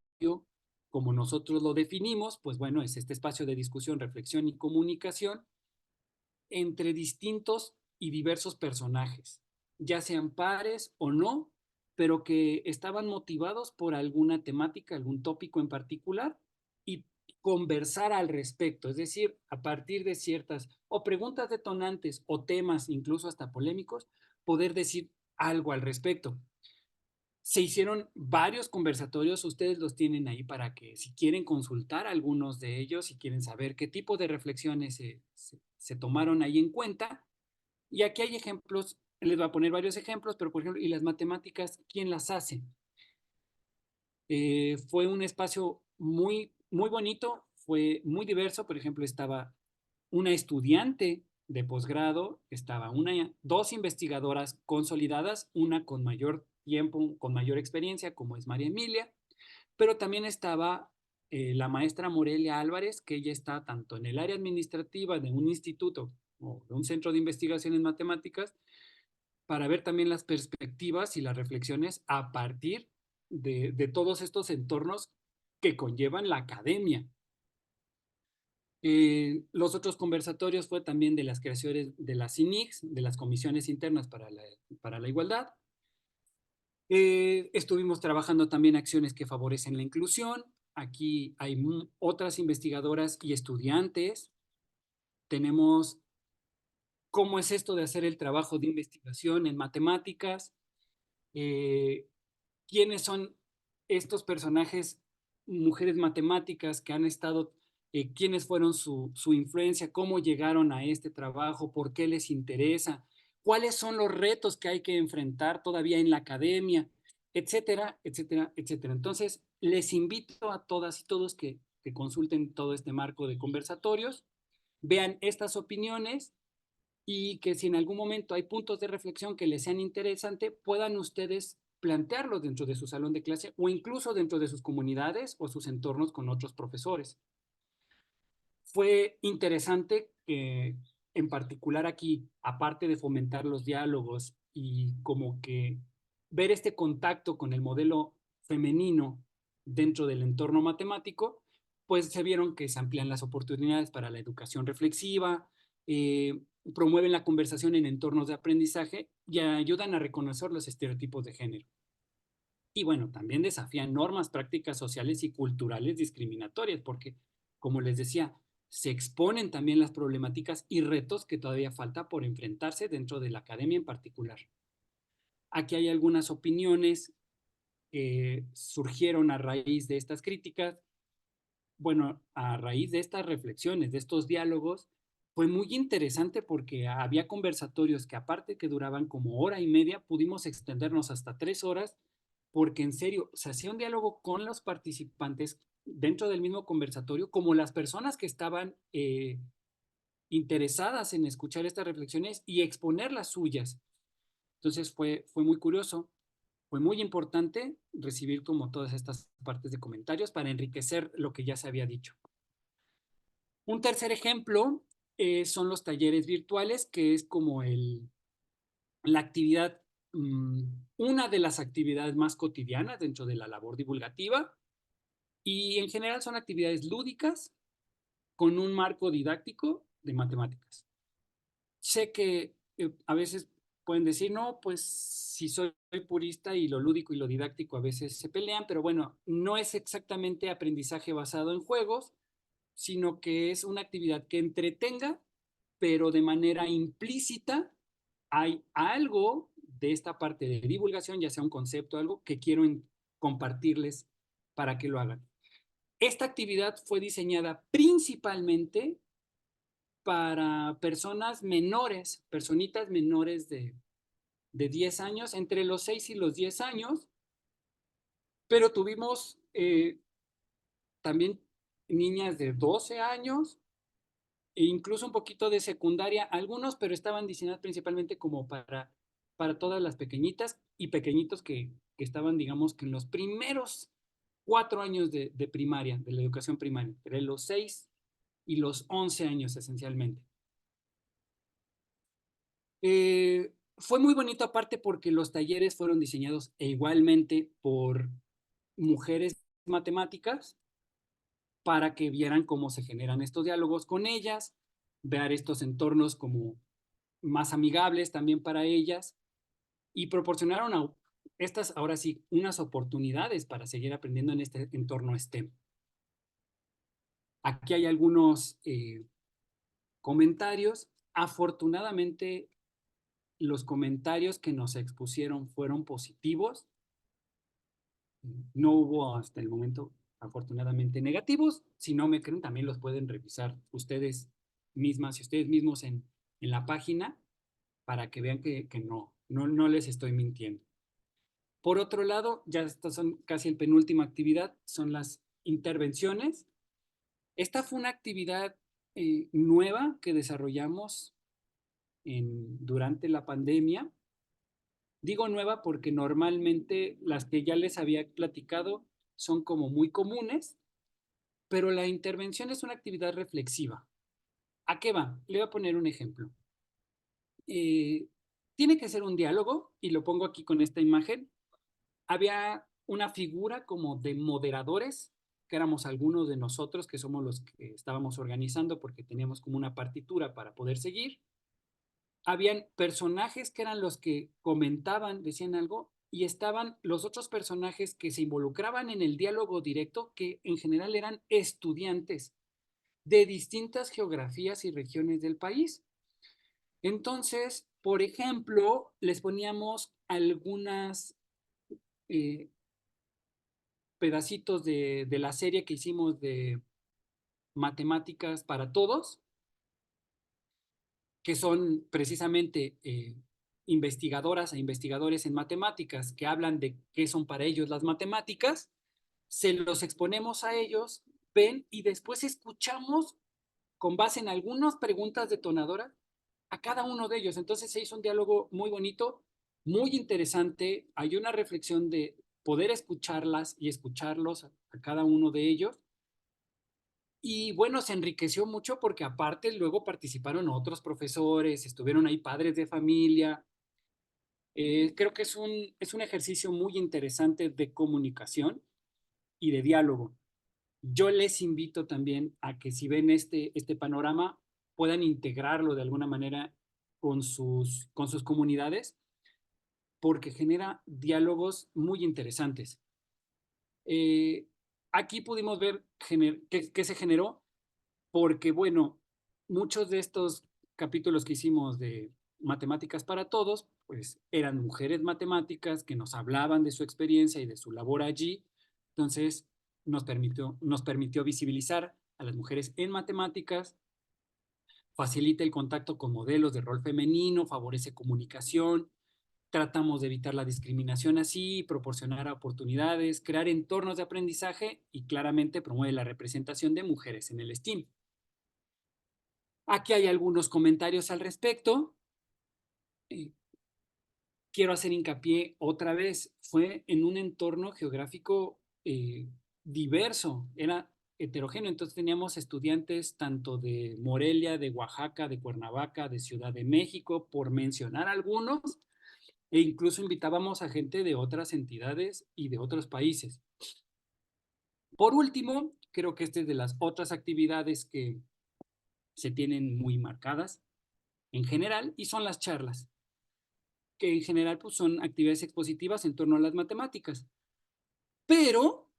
S2: como nosotros lo definimos, pues bueno, es este espacio de discusión, reflexión y comunicación entre distintos y diversos personajes, ya sean pares o no, pero que estaban motivados por alguna temática, algún tópico en particular y conversar al respecto, es decir, a partir de ciertas o preguntas detonantes o temas incluso hasta polémicos, poder decir algo al respecto. Se hicieron varios conversatorios, ustedes los tienen ahí para que si quieren consultar algunos de ellos, si quieren saber qué tipo de reflexiones se tomaron ahí en cuenta. Y aquí hay ejemplos, les voy a poner varios ejemplos, pero por ejemplo, ¿y las matemáticas quién las hace? Fue un espacio muy, muy bonito, fue muy diverso. Por ejemplo, estaba una estudiante de posgrado, estaba dos investigadoras consolidadas, una con mayor tiempo, con mayor experiencia, como es María Emilia, pero también estaba la maestra Morelia Álvarez, que ella está tanto en el área administrativa de un instituto o de un centro de investigación en matemáticas, para ver también las perspectivas y las reflexiones a partir de todos estos entornos que conllevan la academia. Los otros conversatorios fue también de las creaciones de las CINICs, de las comisiones internas para la igualdad. Estuvimos trabajando también acciones que favorecen la inclusión. Aquí hay otras investigadoras y estudiantes. Tenemos cómo es esto de hacer el trabajo de investigación en matemáticas, eh, quiénes son estos personajes, mujeres matemáticas que han estado, quiénes fueron su influencia, cómo llegaron a este trabajo, por qué les interesa, cuáles son los retos que hay que enfrentar todavía en la academia, etcétera, etcétera, etcétera. Entonces, les invito a todas y todos que consulten todo este marco de conversatorios, vean estas opiniones y que si en algún momento hay puntos de reflexión que les sean interesantes, puedan ustedes plantearlos dentro de su salón de clase o incluso dentro de sus comunidades o sus entornos con otros profesores. Fue interesante que en particular aquí, aparte de fomentar los diálogos y como que ver este contacto con el modelo femenino dentro del entorno matemático, pues se vieron que se amplían las oportunidades para la educación reflexiva, eh, promueven la conversación en entornos de aprendizaje y ayudan a reconocer los estereotipos de género. Y bueno, también desafían normas, prácticas sociales y culturales discriminatorias, porque, como les decía, se exponen también las problemáticas y retos que todavía falta por enfrentarse dentro de la academia en particular. Aquí hay algunas opiniones que surgieron a raíz de estas críticas. Bueno, a raíz de estas reflexiones, de estos diálogos, fue muy interesante porque había conversatorios que aparte que duraban como hora y media, pudimos extendernos hasta 3 horas, porque en serio, se hacía un diálogo con los participantes dentro del mismo conversatorio, como las personas que estaban interesadas en escuchar estas reflexiones y exponer las suyas. Entonces fue muy curioso, fue muy importante recibir como todas estas partes de comentarios para enriquecer lo que ya se había dicho. Un tercer ejemplo son los talleres virtuales, que es como la actividad, una de las actividades más cotidianas dentro de la labor divulgativa, y en general son actividades lúdicas con un marco didáctico de matemáticas. Sé que a veces pueden decir, no, pues si soy purista y lo lúdico y lo didáctico a veces se pelean, pero bueno, no es exactamente aprendizaje basado en juegos, sino que es una actividad que entretenga, pero de manera implícita hay algo de esta parte de divulgación, ya sea un concepto o algo que quiero compartirles para que lo hagan. Esta actividad fue diseñada principalmente para personas menores, personitas menores de 10 años, entre los 6 y los 10 años, pero tuvimos también niñas de 12 años e incluso un poquito de secundaria, algunos, pero estaban diseñadas principalmente como para todas las pequeñitas y pequeñitos que estaban, digamos, que en los primeros 4 años de primaria, de la educación primaria, entre los 6 y los 11 años esencialmente. Fue muy bonito aparte porque los talleres fueron diseñados igualmente por mujeres matemáticas para que vieran cómo se generan estos diálogos con ellas, ver estos entornos como más amigables también para ellas y proporcionaron a estas, ahora sí, unas oportunidades para seguir aprendiendo en este entorno STEM. Aquí hay algunos comentarios. Afortunadamente, los comentarios que nos expusieron fueron positivos. No hubo hasta el momento, afortunadamente, negativos. Si no me creen, también los pueden revisar ustedes mismas y ustedes mismos en la página para que vean que no les estoy mintiendo. Por otro lado, ya estas son casi el penúltima actividad, son las intervenciones. Esta fue una actividad nueva que desarrollamos durante la pandemia. Digo nueva porque normalmente las que ya les había platicado son como muy comunes, pero la intervención es una actividad reflexiva. ¿A qué va? Le voy a poner un ejemplo. Eh, Tiene que ser un diálogo, y lo pongo aquí con esta imagen. Había una figura como de moderadores, que éramos algunos de nosotros que somos los que estábamos organizando porque teníamos como una partitura para poder seguir. Habían personajes que eran los que comentaban, decían algo, y estaban los otros personajes que se involucraban en el diálogo directo, que en general eran estudiantes de distintas geografías y regiones del país. Entonces, por ejemplo, les poníamos algunas eh, pedacitos de la serie que hicimos de Matemáticas para Todos, que son precisamente investigadoras e investigadores en matemáticas que hablan de qué son para ellos las matemáticas. Se los exponemos a ellos, ven, y después escuchamos con base en algunas preguntas detonadoras a cada uno de ellos. Entonces se hizo un diálogo muy bonito, muy interesante. Hay una reflexión de poder escucharlas y escucharlos a cada uno de ellos. Y bueno, se enriqueció mucho porque aparte luego participaron otros profesores, estuvieron ahí padres de familia. Creo que es un ejercicio muy interesante de comunicación y de diálogo. Yo les invito también a que si ven este panorama, puedan integrarlo de alguna manera con sus comunidades, porque genera diálogos muy interesantes. Eh, Aquí pudimos ver qué se generó, porque bueno, muchos de estos capítulos que hicimos de Matemáticas para Todos, pues eran mujeres matemáticas que nos hablaban de su experiencia y de su labor allí. Entonces nos permitió visibilizar a las mujeres en matemáticas, facilita el contacto con modelos de rol femenino, favorece comunicación, tratamos de evitar la discriminación así, proporcionar oportunidades, crear entornos de aprendizaje y claramente promueve la representación de mujeres en el STEAM. Aquí hay algunos comentarios al respecto. Eh, Quiero hacer hincapié otra vez, fue en un entorno geográfico diverso, era heterogéneo, entonces teníamos estudiantes tanto de Morelia, de Oaxaca, de Cuernavaca, de Ciudad de México, por mencionar algunos, e incluso invitábamos a gente de otras entidades y de otros países. Por último, creo que esta es de las otras actividades que se tienen muy marcadas en general, y son las charlas, que en general pues, son actividades expositivas en torno a las matemáticas. Pero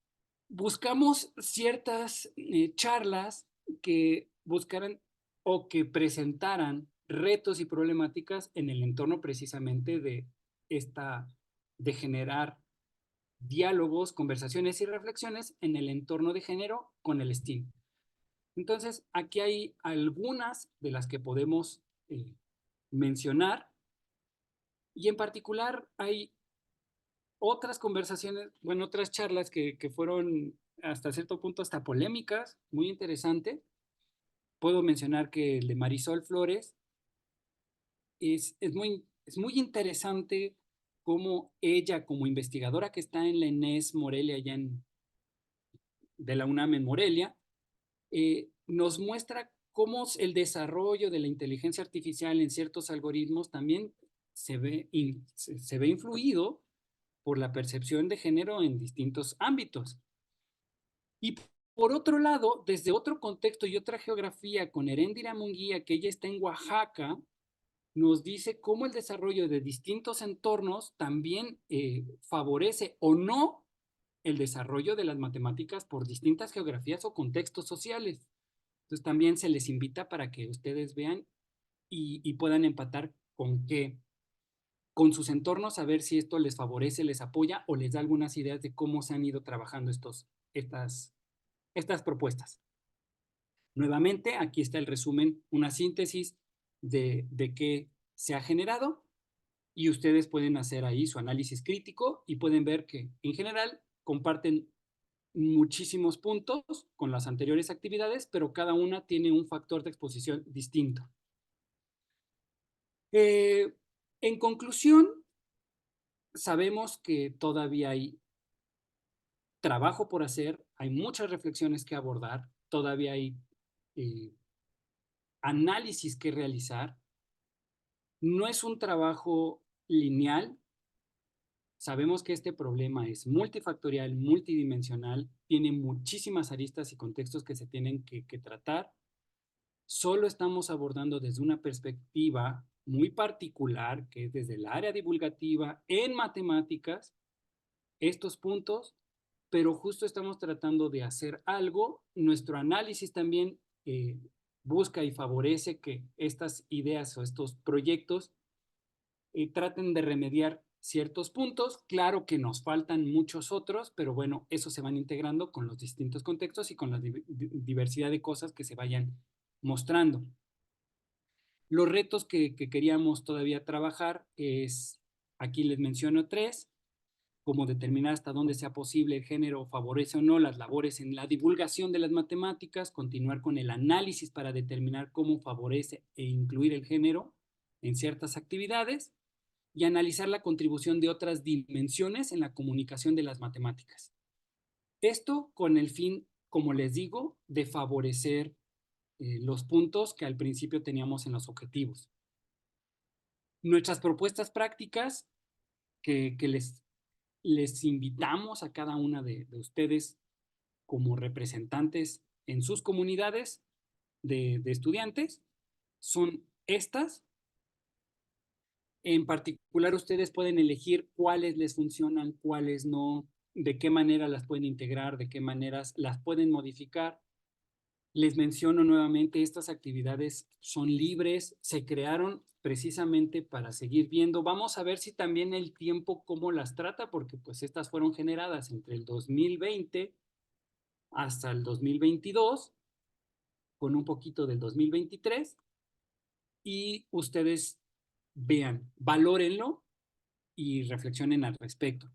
S2: buscamos ciertas charlas que buscaran o que presentaran retos y problemáticas en el entorno precisamente de generar diálogos, conversaciones y reflexiones en el entorno de género con el STEAM. Entonces, aquí hay algunas de las que podemos mencionar, y en particular hay otras conversaciones, bueno, otras charlas que fueron hasta cierto punto hasta polémicas, muy interesante. Puedo mencionar que el de Marisol Flores es muy interesante cómo ella, como investigadora que está en la ENES Morelia, de la UNAM en Morelia, nos muestra cómo el desarrollo de la inteligencia artificial en ciertos algoritmos también se ve influido por la percepción de género en distintos ámbitos. Y por otro lado, desde otro contexto y otra geografía, con Heréndira Munguía, que ella está en Oaxaca, nos dice cómo el desarrollo de distintos entornos también favorece o no el desarrollo de las matemáticas por distintas geografías o contextos sociales. Entonces también se les invita para que ustedes vean y puedan empatar con sus entornos, a ver si esto les favorece, les apoya o les da algunas ideas de cómo se han ido trabajando estas propuestas. Nuevamente, aquí está el resumen, una síntesis de qué se ha generado. y ustedes pueden hacer ahí su análisis crítico y pueden ver que en general comparten muchísimos puntos con las anteriores actividades, pero cada una tiene un factor de exposición distinto. En conclusión, sabemos que todavía hay trabajo por hacer, hay muchas reflexiones que abordar, todavía hay eh, análisis que realizar. No es un trabajo lineal. Sabemos que este problema es multifactorial, multidimensional, tiene muchísimas aristas y contextos que se tienen que tratar. Solo estamos abordando desde una perspectiva muy particular, que es desde el área divulgativa en matemáticas, estos puntos, pero justo estamos tratando de hacer algo. Nuestro análisis también busca y favorece que estas ideas o estos proyectos traten de remediar ciertos puntos. Claro que nos faltan muchos otros, pero bueno, eso se van integrando con los distintos contextos y con la diversidad de cosas que se vayan mostrando. Los retos que queríamos todavía trabajar es, aquí les menciono tres, como determinar hasta dónde sea posible el género favorece o no las labores en la divulgación de las matemáticas, continuar con el análisis para determinar cómo favorece e incluir el género en ciertas actividades y analizar la contribución de otras dimensiones en la comunicación de las matemáticas. Esto con el fin, como les digo, de favorecer los puntos que al principio teníamos en los objetivos. Nuestras propuestas prácticas que les invitamos a cada una de ustedes como representantes en sus comunidades de estudiantes son estas. En particular, ustedes pueden elegir cuáles les funcionan, cuáles no, de qué manera las pueden integrar, de qué maneras las pueden modificar. Les menciono nuevamente, estas actividades son libres, se crearon precisamente para seguir viendo. Vamos a ver si también el tiempo cómo las trata, porque pues estas fueron generadas entre el 2020 hasta el 2022, con un poquito del 2023, y ustedes vean, valórenlo y reflexionen al respecto.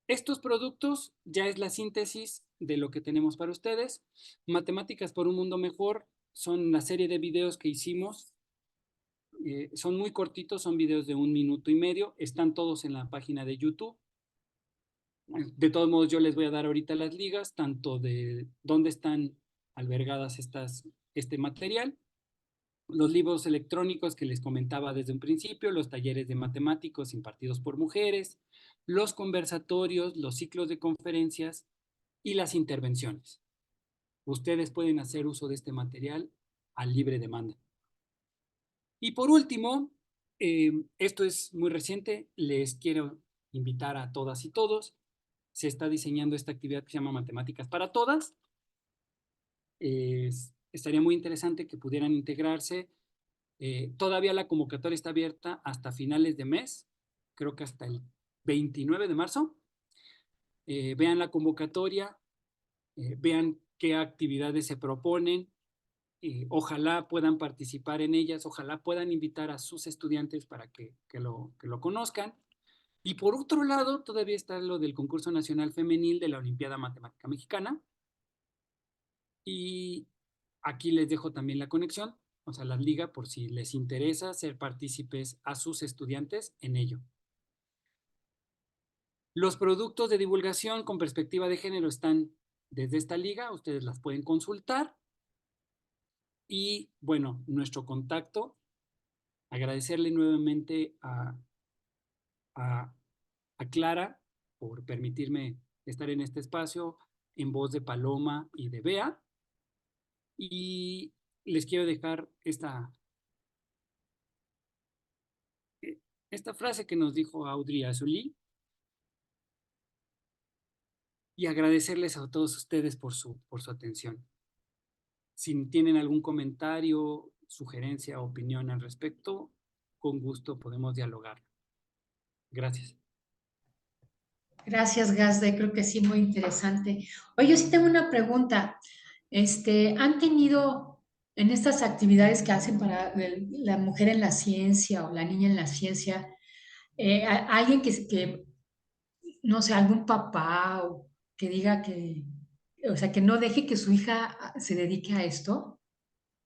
S2: Estos productos ya es la síntesis de lo que tenemos para ustedes. Matemáticas por un mundo mejor son una serie de videos que hicimos. Son muy cortitos, son videos de 1 minuto y medio. Están todos en la página de YouTube. De todos modos, yo les voy a dar ahorita las ligas, tanto de dónde están albergadas este material, los libros electrónicos que les comentaba desde un principio, los talleres de matemáticos impartidos por mujeres, los conversatorios, los ciclos de conferencias y las intervenciones. Ustedes pueden hacer uso de este material a libre demanda. Y por último, esto es muy reciente, les quiero invitar a todas y todos. Se está diseñando esta actividad que se llama Matemáticas para Todas. Estaría muy interesante que pudieran integrarse. Todavía la convocatoria está abierta hasta finales de mes, creo que hasta el 29 de marzo. Vean la convocatoria, vean qué actividades se proponen, ojalá puedan participar en ellas, ojalá puedan invitar a sus estudiantes para que lo conozcan. Y por otro lado, todavía está lo del concurso nacional femenil de la Olimpiada Matemática Mexicana. Y aquí les dejo también la conexión, o sea, la liga, por si les interesa ser partícipes a sus estudiantes en ello. Los productos de divulgación con perspectiva de género están desde esta liga, ustedes las pueden consultar. Y bueno, nuestro contacto, agradecerle nuevamente a Clara por permitirme estar en este espacio en voz de Paloma y de Bea. Y les quiero dejar esta frase que nos dijo Audrey Azoulay y agradecerles a todos ustedes por su atención. Si tienen algún comentario, sugerencia o opinión al respecto, con gusto podemos dialogar. Gracias.
S1: Gracias, Gazde, creo que sí, muy interesante. Oye, yo sí tengo una pregunta. ¿Han tenido en estas actividades que hacen para la mujer en la ciencia o la niña en la ciencia, alguien no sé, algún papá o que diga que, o sea, que no deje que su hija se dedique a esto.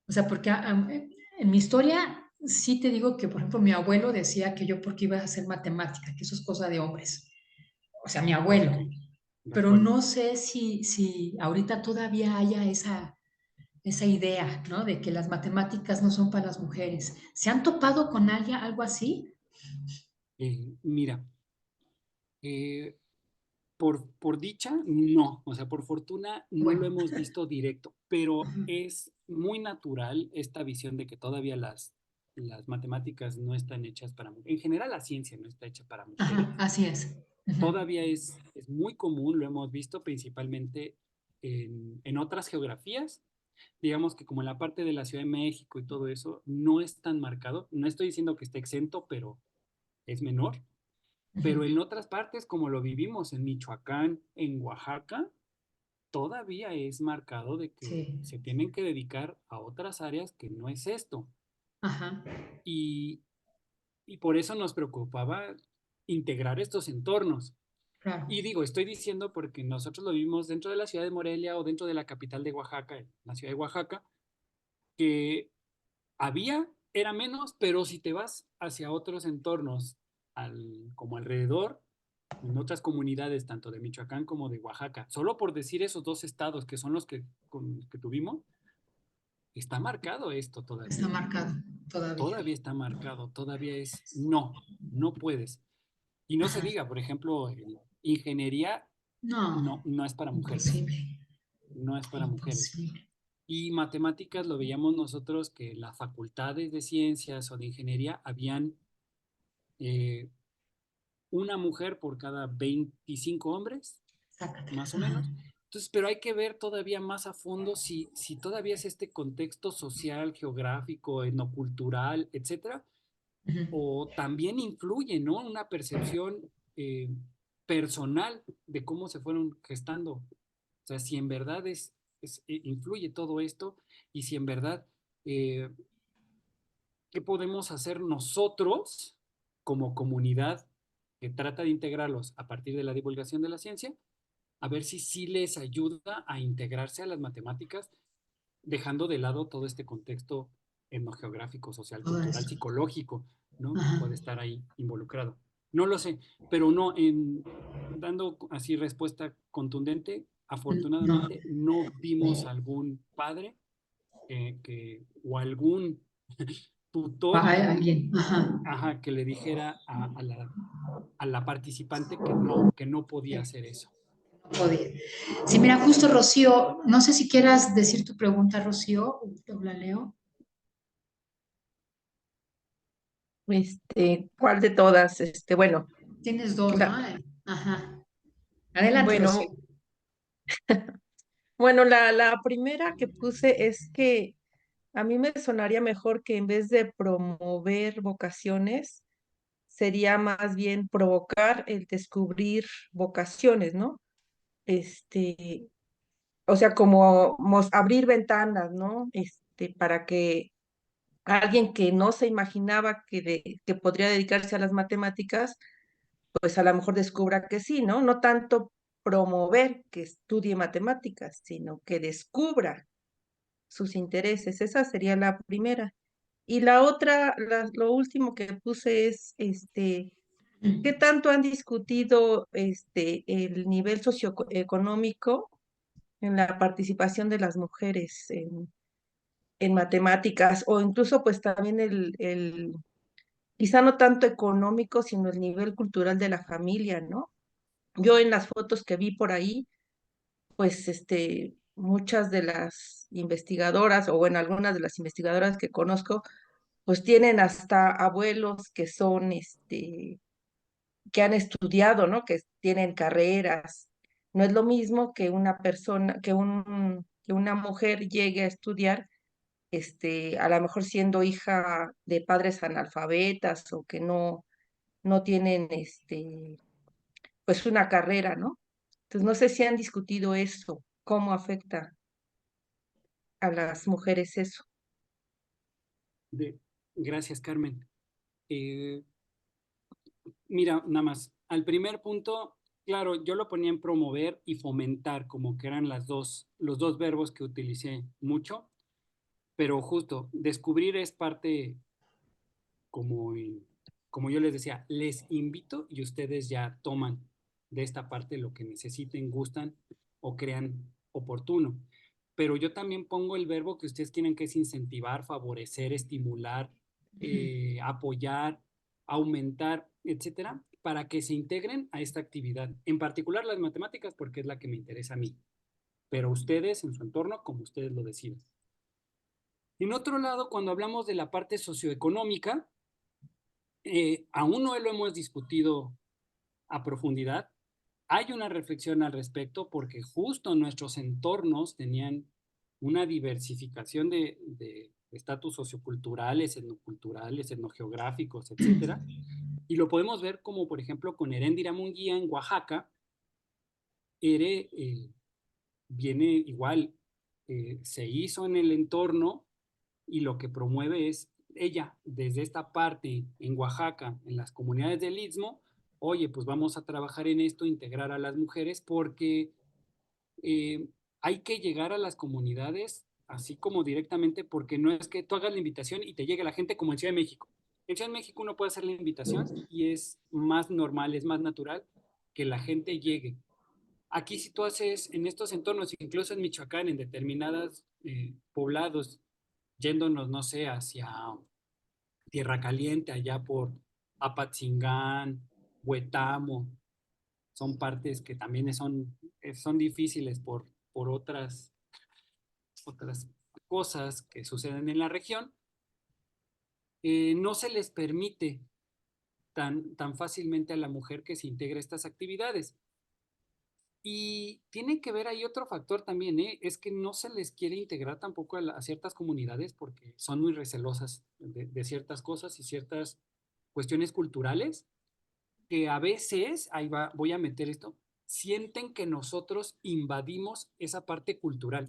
S1: O sea, porque en mi historia sí te digo que, por ejemplo, mi abuelo decía que yo porque iba a hacer matemática, que eso es cosa de hombres. O sea, mi
S2: Ok,
S1: abuelo.
S2: de
S1: Pero
S2: acuerdo.
S1: no sé si ahorita todavía haya esa idea, ¿no? De que las matemáticas no son para las mujeres. ¿Se han topado con alguien, algo así?
S2: Mira, eh, por dicha, no, o sea, por fortuna no lo
S1: Bueno,
S2: hemos visto directo, pero es muy natural esta visión de que todavía las matemáticas no están hechas para mujeres. En general, la ciencia no está hecha para
S1: ajá,
S2: mujeres.
S1: así es. Ujú.
S2: Todavía es muy común, lo hemos visto principalmente en otras geografías, digamos que como en la parte de la Ciudad de México y todo eso, no es tan marcado. No estoy diciendo que esté exento, pero es menor.
S1: Ujú.
S2: Pero en otras partes, como lo vivimos en Michoacán, en Oaxaca, todavía es marcado de que
S1: Sí,
S2: se tienen que dedicar a otras áreas que no es esto.
S1: ajá,
S2: Y, y por eso nos preocupaba integrar estos entornos.
S1: claro,
S2: Y digo, estoy diciendo porque nosotros lo vimos dentro de la ciudad de Morelia o dentro de la capital de Oaxaca, en la ciudad de Oaxaca, que era menos, pero si te vas hacia otros entornos, como alrededor, en otras comunidades, tanto de Michoacán como de Oaxaca, solo por decir esos dos estados que son los con los que tuvimos, está marcado esto
S1: está
S2: todavía.
S1: marcado todavía.
S2: Todavía está marcado, todavía es no, no puedes. Y no se
S1: Ajá,
S2: diga, por ejemplo, ingeniería
S1: no,
S2: no es para mujeres,
S1: imposible,
S2: no es para mujeres.
S1: imposible.
S2: Y matemáticas lo veíamos nosotros que las facultades de ciencias o de ingeniería habían eh, una mujer por cada 25 hombres,
S1: Sácatela.
S2: más o
S1: Ajá.
S2: menos. Entonces, pero hay que ver todavía más a fondo si todavía es este contexto social, geográfico, etnocultural, etcétera,
S1: Ujú.
S2: o también influye, ¿no? Una percepción personal de cómo se fueron gestando. O sea, si en verdad influye todo esto y si en verdad eh, qué podemos hacer nosotros como comunidad que trata de integrarlos a partir de la divulgación de la ciencia, a ver si sí les ayuda a integrarse a las matemáticas, dejando de lado todo este contexto etnogeográfico, social,
S1: Todo
S2: cultural,
S1: eso.
S2: psicológico, ¿no? Que
S1: Ajá.
S2: puede estar ahí involucrado. No lo sé, pero no, dando así respuesta contundente,
S1: No,
S2: afortunadamente no vimos algún padre o algún tutor,
S1: hay alguien. Ajá.
S2: ajá, que le dijera a la participante que no podía hacer eso.
S1: No podía. Sí, mira, justo Rocío, no sé si quieras decir tu pregunta, Rocío, o la leo.
S3: ¿Cuál de todas? Bueno,
S1: Tienes dos, ¿no?
S3: la,
S1: Ajá. Adelante, Rocío.
S3: bueno, bueno, la primera que puse es que a mí me sonaría mejor que en vez de promover vocaciones, sería más bien provocar el descubrir vocaciones, ¿no? Este, o sea, como abrir ventanas, ¿no? Para que alguien que no se imaginaba que podría dedicarse a las matemáticas, pues a lo mejor descubra que sí, ¿no? No tanto promover que estudie matemáticas, sino que descubra sus intereses. Esa sería la primera. Y la otra, lo último que puse es, ¿qué tanto han discutido el nivel socioeconómico en la participación de las mujeres en matemáticas o incluso pues también quizá no tanto económico, sino el nivel cultural de la familia, ¿no? Yo en las fotos que vi por ahí, pues muchas de las investigadoras, o bueno, algunas de las investigadoras que conozco, pues tienen hasta abuelos que son, que han estudiado, ¿no? Que tienen carreras. No es lo mismo que una persona, que una mujer llegue a estudiar, a lo mejor siendo hija de padres analfabetas o que no tienen, pues una carrera, ¿no? Entonces, no sé si han discutido eso, cómo afecta a las mujeres eso.
S2: Gracias, Carmen. Mira, nada más, al primer punto, claro, yo lo ponía en promover y fomentar, como que eran los dos verbos que utilicé mucho, pero justo, descubrir es parte, como, como yo les decía, les invito y ustedes ya toman de esta parte lo que necesiten, gustan o crean oportuno. Pero yo también pongo el verbo que ustedes tienen, que es incentivar, favorecer, estimular, apoyar, aumentar, etcétera, para que se integren a esta actividad. En particular las matemáticas, porque es la que me interesa a mí. Pero ustedes, en su entorno, como ustedes lo decidan. En otro lado, cuando hablamos de la parte socioeconómica, aún no lo hemos discutido a profundidad. Hay una reflexión al respecto porque justo nuestros entornos tenían una diversificación de estatus socioculturales, etnoculturales, etnogeográficos, etcétera. Y lo podemos ver como, por ejemplo, con Heréndira Munguía en Oaxaca. Viene igual, se hizo en el entorno y lo que promueve es ella, desde esta parte en Oaxaca, en las comunidades del Istmo, oye, pues vamos a trabajar en esto, integrar a las mujeres, porque eh, hay que llegar a las comunidades así como directamente, porque no es que tú hagas la invitación y te llegue la gente como en Ciudad de México. En Ciudad de México uno puede hacer la invitación y es más normal, es más natural que la gente llegue. Aquí si tú haces en estos entornos, incluso en Michoacán, en determinados poblados, yéndonos, no sé, hacia Tierra Caliente, allá por Apatzingán, Huetamo, son partes que también son difíciles por otras cosas que suceden en la región. No se les permite tan fácilmente a la mujer que se integre a estas actividades. Y tiene que ver ahí otro factor también, ¿eh? Es que no se les quiere integrar tampoco a ciertas comunidades porque son muy recelosas de ciertas cosas y ciertas cuestiones culturales que a veces, ahí va, voy a meter esto, sienten que nosotros invadimos esa parte cultural,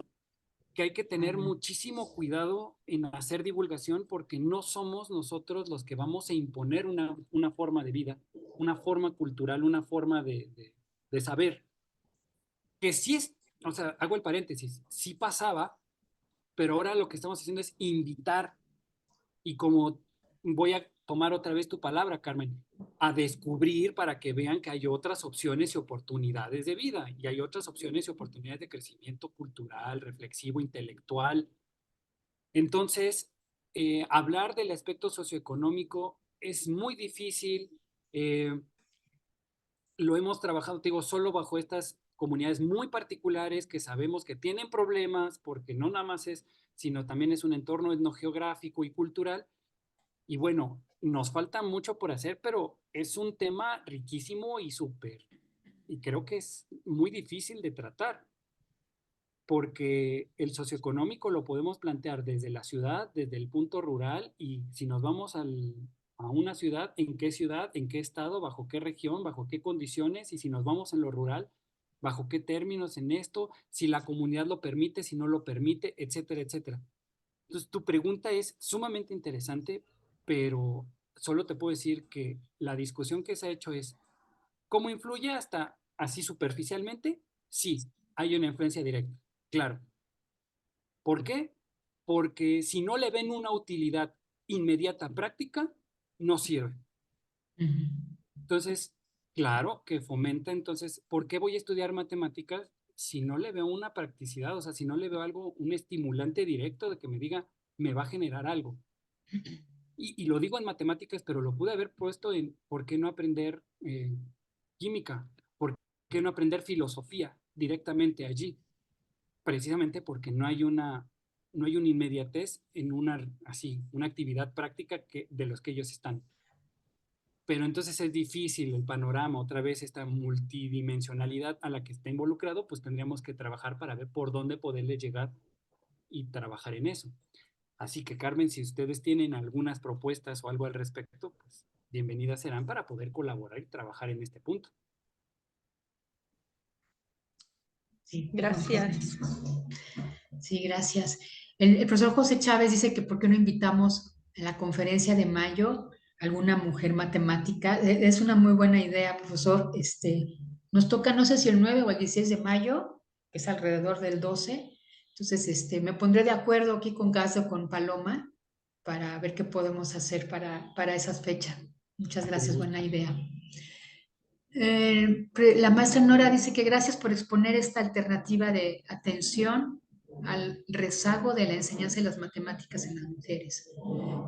S2: que hay que tener muchísimo cuidado en hacer divulgación porque no somos nosotros los que vamos a imponer una forma de vida, una forma cultural, una forma de saber que sí es, o sea, hago el paréntesis, sí pasaba, pero ahora lo que estamos haciendo es invitar, y como voy a tomar otra vez tu palabra, Carmen, a descubrir para que vean que hay otras opciones y oportunidades de vida, y hay otras opciones y oportunidades de crecimiento cultural, reflexivo, intelectual. Entonces, hablar del aspecto socioeconómico es muy difícil. Lo hemos trabajado, te digo, solo bajo estas comunidades muy particulares que sabemos que tienen problemas, porque no nada más es, sino también es un entorno etnogeográfico y cultural. Y bueno, nos falta mucho por hacer, pero es un tema riquísimo y súper, y creo que es muy difícil de tratar, porque el socioeconómico lo podemos plantear desde la ciudad, desde el punto rural, y si nos vamos a una ciudad, en qué estado, bajo qué región, bajo qué condiciones, y si nos vamos en lo rural, bajo qué términos en esto, si la comunidad lo permite, si no lo permite, etcétera, etcétera. Entonces, tu pregunta es sumamente interesante, pero solo te puedo decir que la discusión que se ha hecho es, ¿cómo influye hasta así superficialmente? Sí, hay una influencia directa, claro. ¿Por qué? Porque si no le ven una utilidad inmediata práctica, no sirve. Entonces, claro que fomenta, entonces, ¿por qué voy a estudiar matemáticas si no le veo una practicidad? O sea, si no le veo algo, un estimulante directo de que me diga, me va a generar algo. Y lo digo en matemáticas, pero lo pude haber puesto en ¿por qué no aprender química? ¿Por qué no aprender filosofía directamente allí? Precisamente porque no hay una inmediatez en una actividad práctica de los que ellos están. Pero entonces es difícil el panorama, otra vez esta multidimensionalidad a la que está involucrado, pues tendríamos que trabajar para ver por dónde poderle llegar y trabajar en eso. Así que, Carmen, si ustedes tienen algunas propuestas o algo al respecto, pues bienvenidas serán para poder colaborar y trabajar en este punto.
S1: Sí,
S3: Gracias.
S1: sí, gracias. El profesor José Chávez dice que ¿por qué no invitamos en la conferencia de mayo, alguna mujer matemática. Es una muy buena idea, profesor. Nos toca, no sé si el 9 o el 16 de mayo, que es alrededor del 12. Entonces, me pondré de acuerdo aquí con Gas o con Paloma para ver qué podemos hacer para esas fechas. Muchas
S2: Con
S1: gracias,
S2: gusto.
S1: buena idea. La maestra Nora dice que gracias por exponer esta alternativa de atención al rezago de la enseñanza de las matemáticas en las mujeres.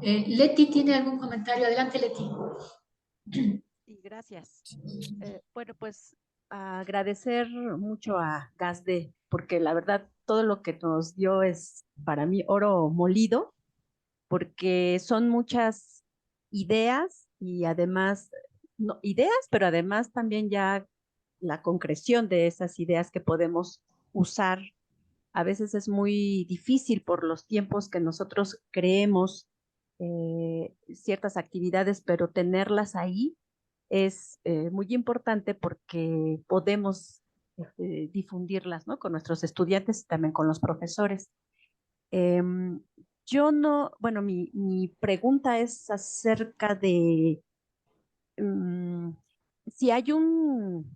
S1: Leti, ¿tiene algún comentario? Adelante, Leti.
S4: Sí, gracias. Bueno, pues agradecer mucho a Gazde, porque la verdad todo lo que nos dio es para mí oro molido, porque son muchas ideas y además, no, ideas, pero además también ya la concreción de esas ideas que podemos usar. A veces es muy difícil por los tiempos que nosotros creemos ciertas actividades, pero tenerlas ahí es muy importante porque podemos difundirlas, ¿no? Con nuestros estudiantes y también con los profesores. Em, yo no, bueno, mi pregunta es acerca de mm, si hay un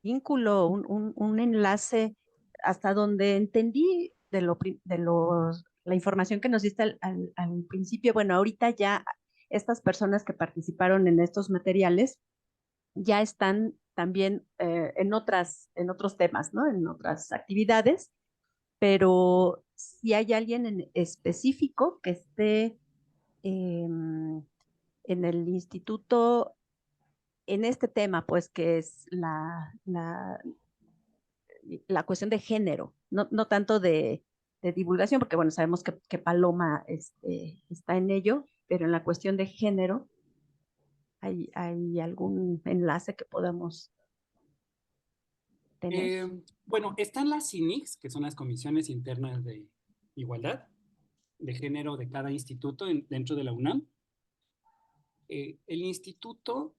S4: vínculo, un enlace, hasta donde entendí la información que nos diste al principio. Bueno, ahorita ya estas personas que participaron en estos materiales ya están también en otros temas, ¿no? En otras actividades, pero si hay alguien en específico que esté em, en el instituto en este tema, pues que es la cuestión de género, no, no tanto de divulgación, porque bueno, sabemos que Paloma está en ello, pero en la cuestión de género, ¿hay algún enlace que podamos tener?
S2: Bueno, están las CINICs, que son las comisiones internas de igualdad de género de cada instituto dentro de la UNAM. El instituto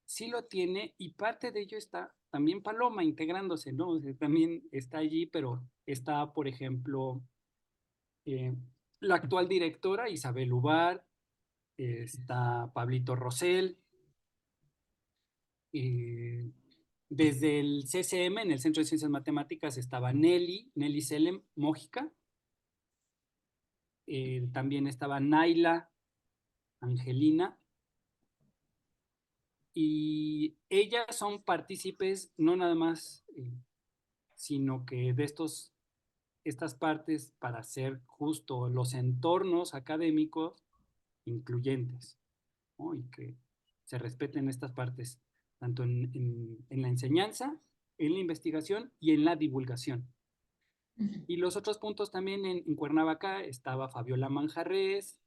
S2: sí lo tiene y parte de ello está también Paloma integrándose, ¿no? O sea, también está allí, pero está, por ejemplo, eh, la actual directora Isabel Ubar, está Pablito Rosell, eh, desde el CCM, en el Centro de Ciencias Matemáticas, estaba Nelly Selem Mójica, también estaba Naila, Angelina, y ellas son partícipes no nada más, sino que de estas partes para hacer justo los entornos académicos incluyentes, ¿no? Y que se respeten estas partes, tanto en la enseñanza, en la investigación y en la divulgación. Y los otros puntos también en Cuernavaca estaba Fabiola Manjarres,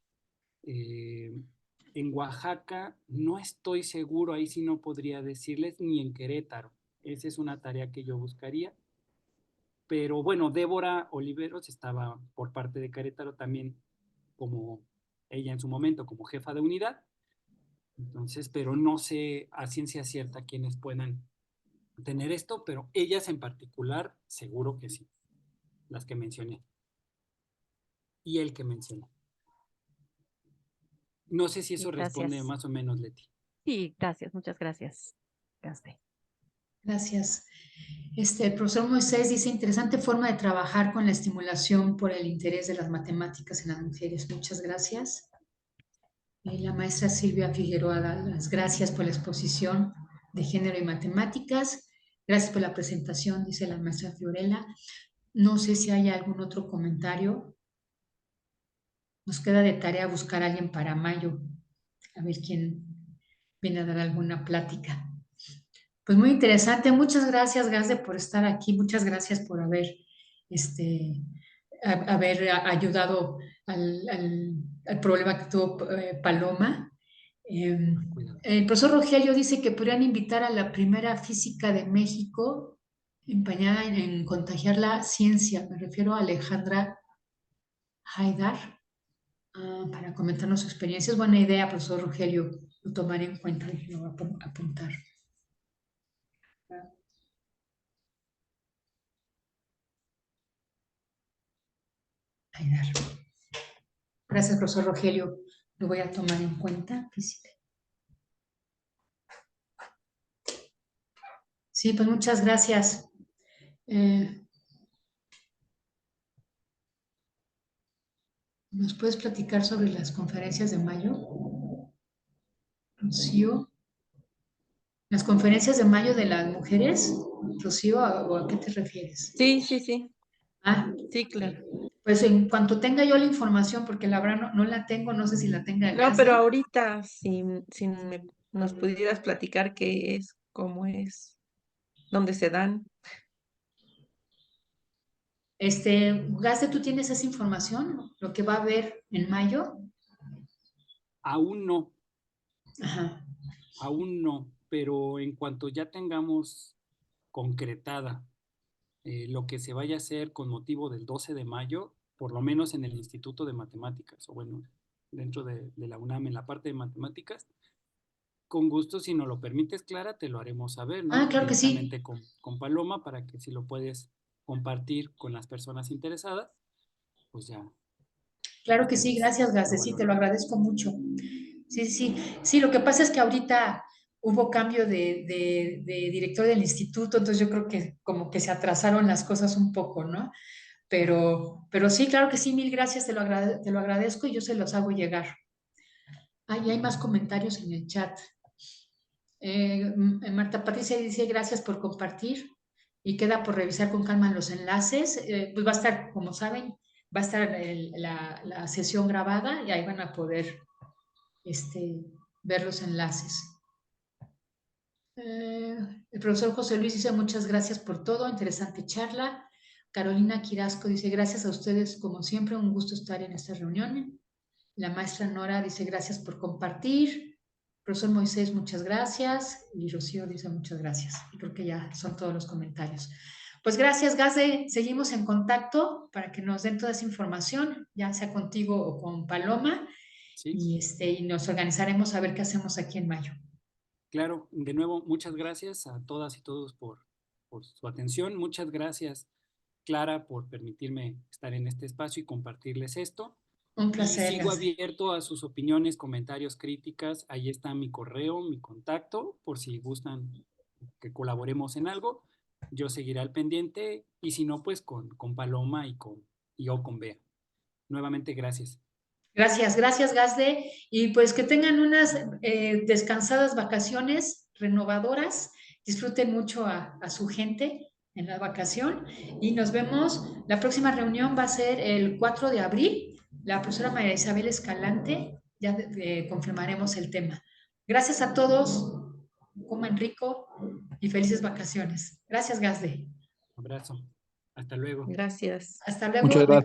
S2: eh, en Oaxaca no estoy seguro, ahí sí no podría decirles, ni en Querétaro. Esa es una tarea que yo buscaría. Pero bueno, Débora Oliveros estaba por parte de Querétaro también como ella en su momento como jefa de unidad. Entonces, pero no sé a ciencia cierta quiénes puedan tener esto, pero ellas en particular seguro que sí, las que mencioné. Y el que mencioné. No sé si
S4: Sí,
S2: eso responde
S4: gracias.
S2: más o menos, Leti.
S4: Sí, gracias, muchas gracias, Gazde.
S1: Gracias. El profesor Moisés dice, interesante forma de trabajar con la estimulación por el interés de las matemáticas en las mujeres. Muchas gracias. La maestra Silvia Figueroa da las gracias por la exposición de género y matemáticas. Gracias por la presentación, dice la maestra Fiorella. No sé si hay algún otro comentario. Nos queda de tarea buscar a alguien para mayo, a ver quién viene a dar alguna plática. Pues muy interesante. Muchas gracias, Gazde, por estar aquí. Muchas gracias por este, haber ayudado al problema que tuvo Paloma.
S2: Cuidado.
S1: El profesor Rogelio dice que podrían invitar a la primera física de México empeñada en contagiar la ciencia. Me refiero a Alejandra Haidar, para comentarnos su experiencia. Es buena idea, profesor Rogelio, lo tomaré en cuenta y lo voy a apuntar. Haidar. Gracias, profesor Rogelio. Lo voy a tomar en cuenta. Sí, pues muchas gracias. ¿Nos puedes platicar sobre las conferencias de mayo, Rocío? ¿Las conferencias de mayo de las mujeres, Rocío, o a qué te refieres?
S3: Sí, sí, sí,
S1: Ah,
S3: sí, claro.
S1: pues en cuanto tenga yo la información, porque la verdad no la tengo, no sé si la tenga
S3: No, pero
S1: Gasde.
S3: ahorita, si nos pudieras platicar qué es, cómo es, dónde se dan.
S1: Gasde, ¿tú tienes esa información? ¿Lo que va a haber en mayo?
S2: Aún no,
S1: Ajá.
S2: aún no, pero en cuanto ya tengamos concretada lo que se vaya a hacer con motivo del 12 de mayo, por lo menos en el Instituto de Matemáticas, o bueno, dentro de la UNAM en la parte de matemáticas, con gusto, si nos lo permites, Clara, te lo haremos saber,
S1: Ah,
S2: ¿no?
S1: claro que sí.
S2: Directamente con Paloma, para que si lo puedes compartir con las personas interesadas, pues ya
S1: Claro que sí,
S2: ustedes
S1: gracias, Gasde,
S2: lo
S1: sí, te lo
S2: valorarán.
S1: agradezco mucho. Sí, sí, sí. Sí, lo que pasa es que ahorita hubo cambio de director del instituto, entonces yo creo que como que se atrasaron las cosas un poco, ¿no? Pero sí, claro que sí, mil gracias, te lo agradezco y yo se los hago llegar. Ah, y hay más comentarios en el chat. Marta Patricia dice gracias por compartir y queda por revisar con calma los enlaces. Pues va a estar, como saben, va a estar la sesión grabada y ahí van a poder ver los enlaces. El profesor José Luis dice muchas gracias por todo, interesante charla. Carolina Quirasco dice gracias a ustedes como siempre, un gusto estar en esta reunión. La maestra Nora dice gracias por compartir. Profesor Moisés, muchas gracias. Y Rocío dice muchas gracias. Y creo que ya son todos los comentarios. Pues gracias, Gasde. Seguimos en contacto para que nos den toda esa información, ya sea contigo o con Paloma.
S2: ¿Sí?
S1: Y nos organizaremos a ver qué hacemos aquí en mayo.
S2: Claro, de nuevo, muchas gracias a todas y todos por su atención. Muchas gracias, Clara, por permitirme estar en este espacio y compartirles esto.
S1: Un
S2: Y
S1: placer,
S2: sigo
S1: Gasde.
S2: abierto a sus opiniones, comentarios, críticas. Ahí está mi correo, mi contacto, por si gustan que colaboremos en algo. Yo seguiré al pendiente y si no, pues con Paloma y o con Bea. Nuevamente, gracias.
S1: Gracias, gracias, Gasde. Y pues que tengan unas descansadas vacaciones renovadoras. Disfruten mucho a su gente en la vacación. Y nos vemos. La próxima reunión va a ser el 4 de abril. La profesora María Isabel Escalante, ya confirmaremos el tema. Gracias a todos. Coman rico y felices vacaciones. Gracias, Gasde.
S2: Un abrazo. Hasta luego.
S3: Gracias.
S1: Hasta luego.
S5: Muchas gracias.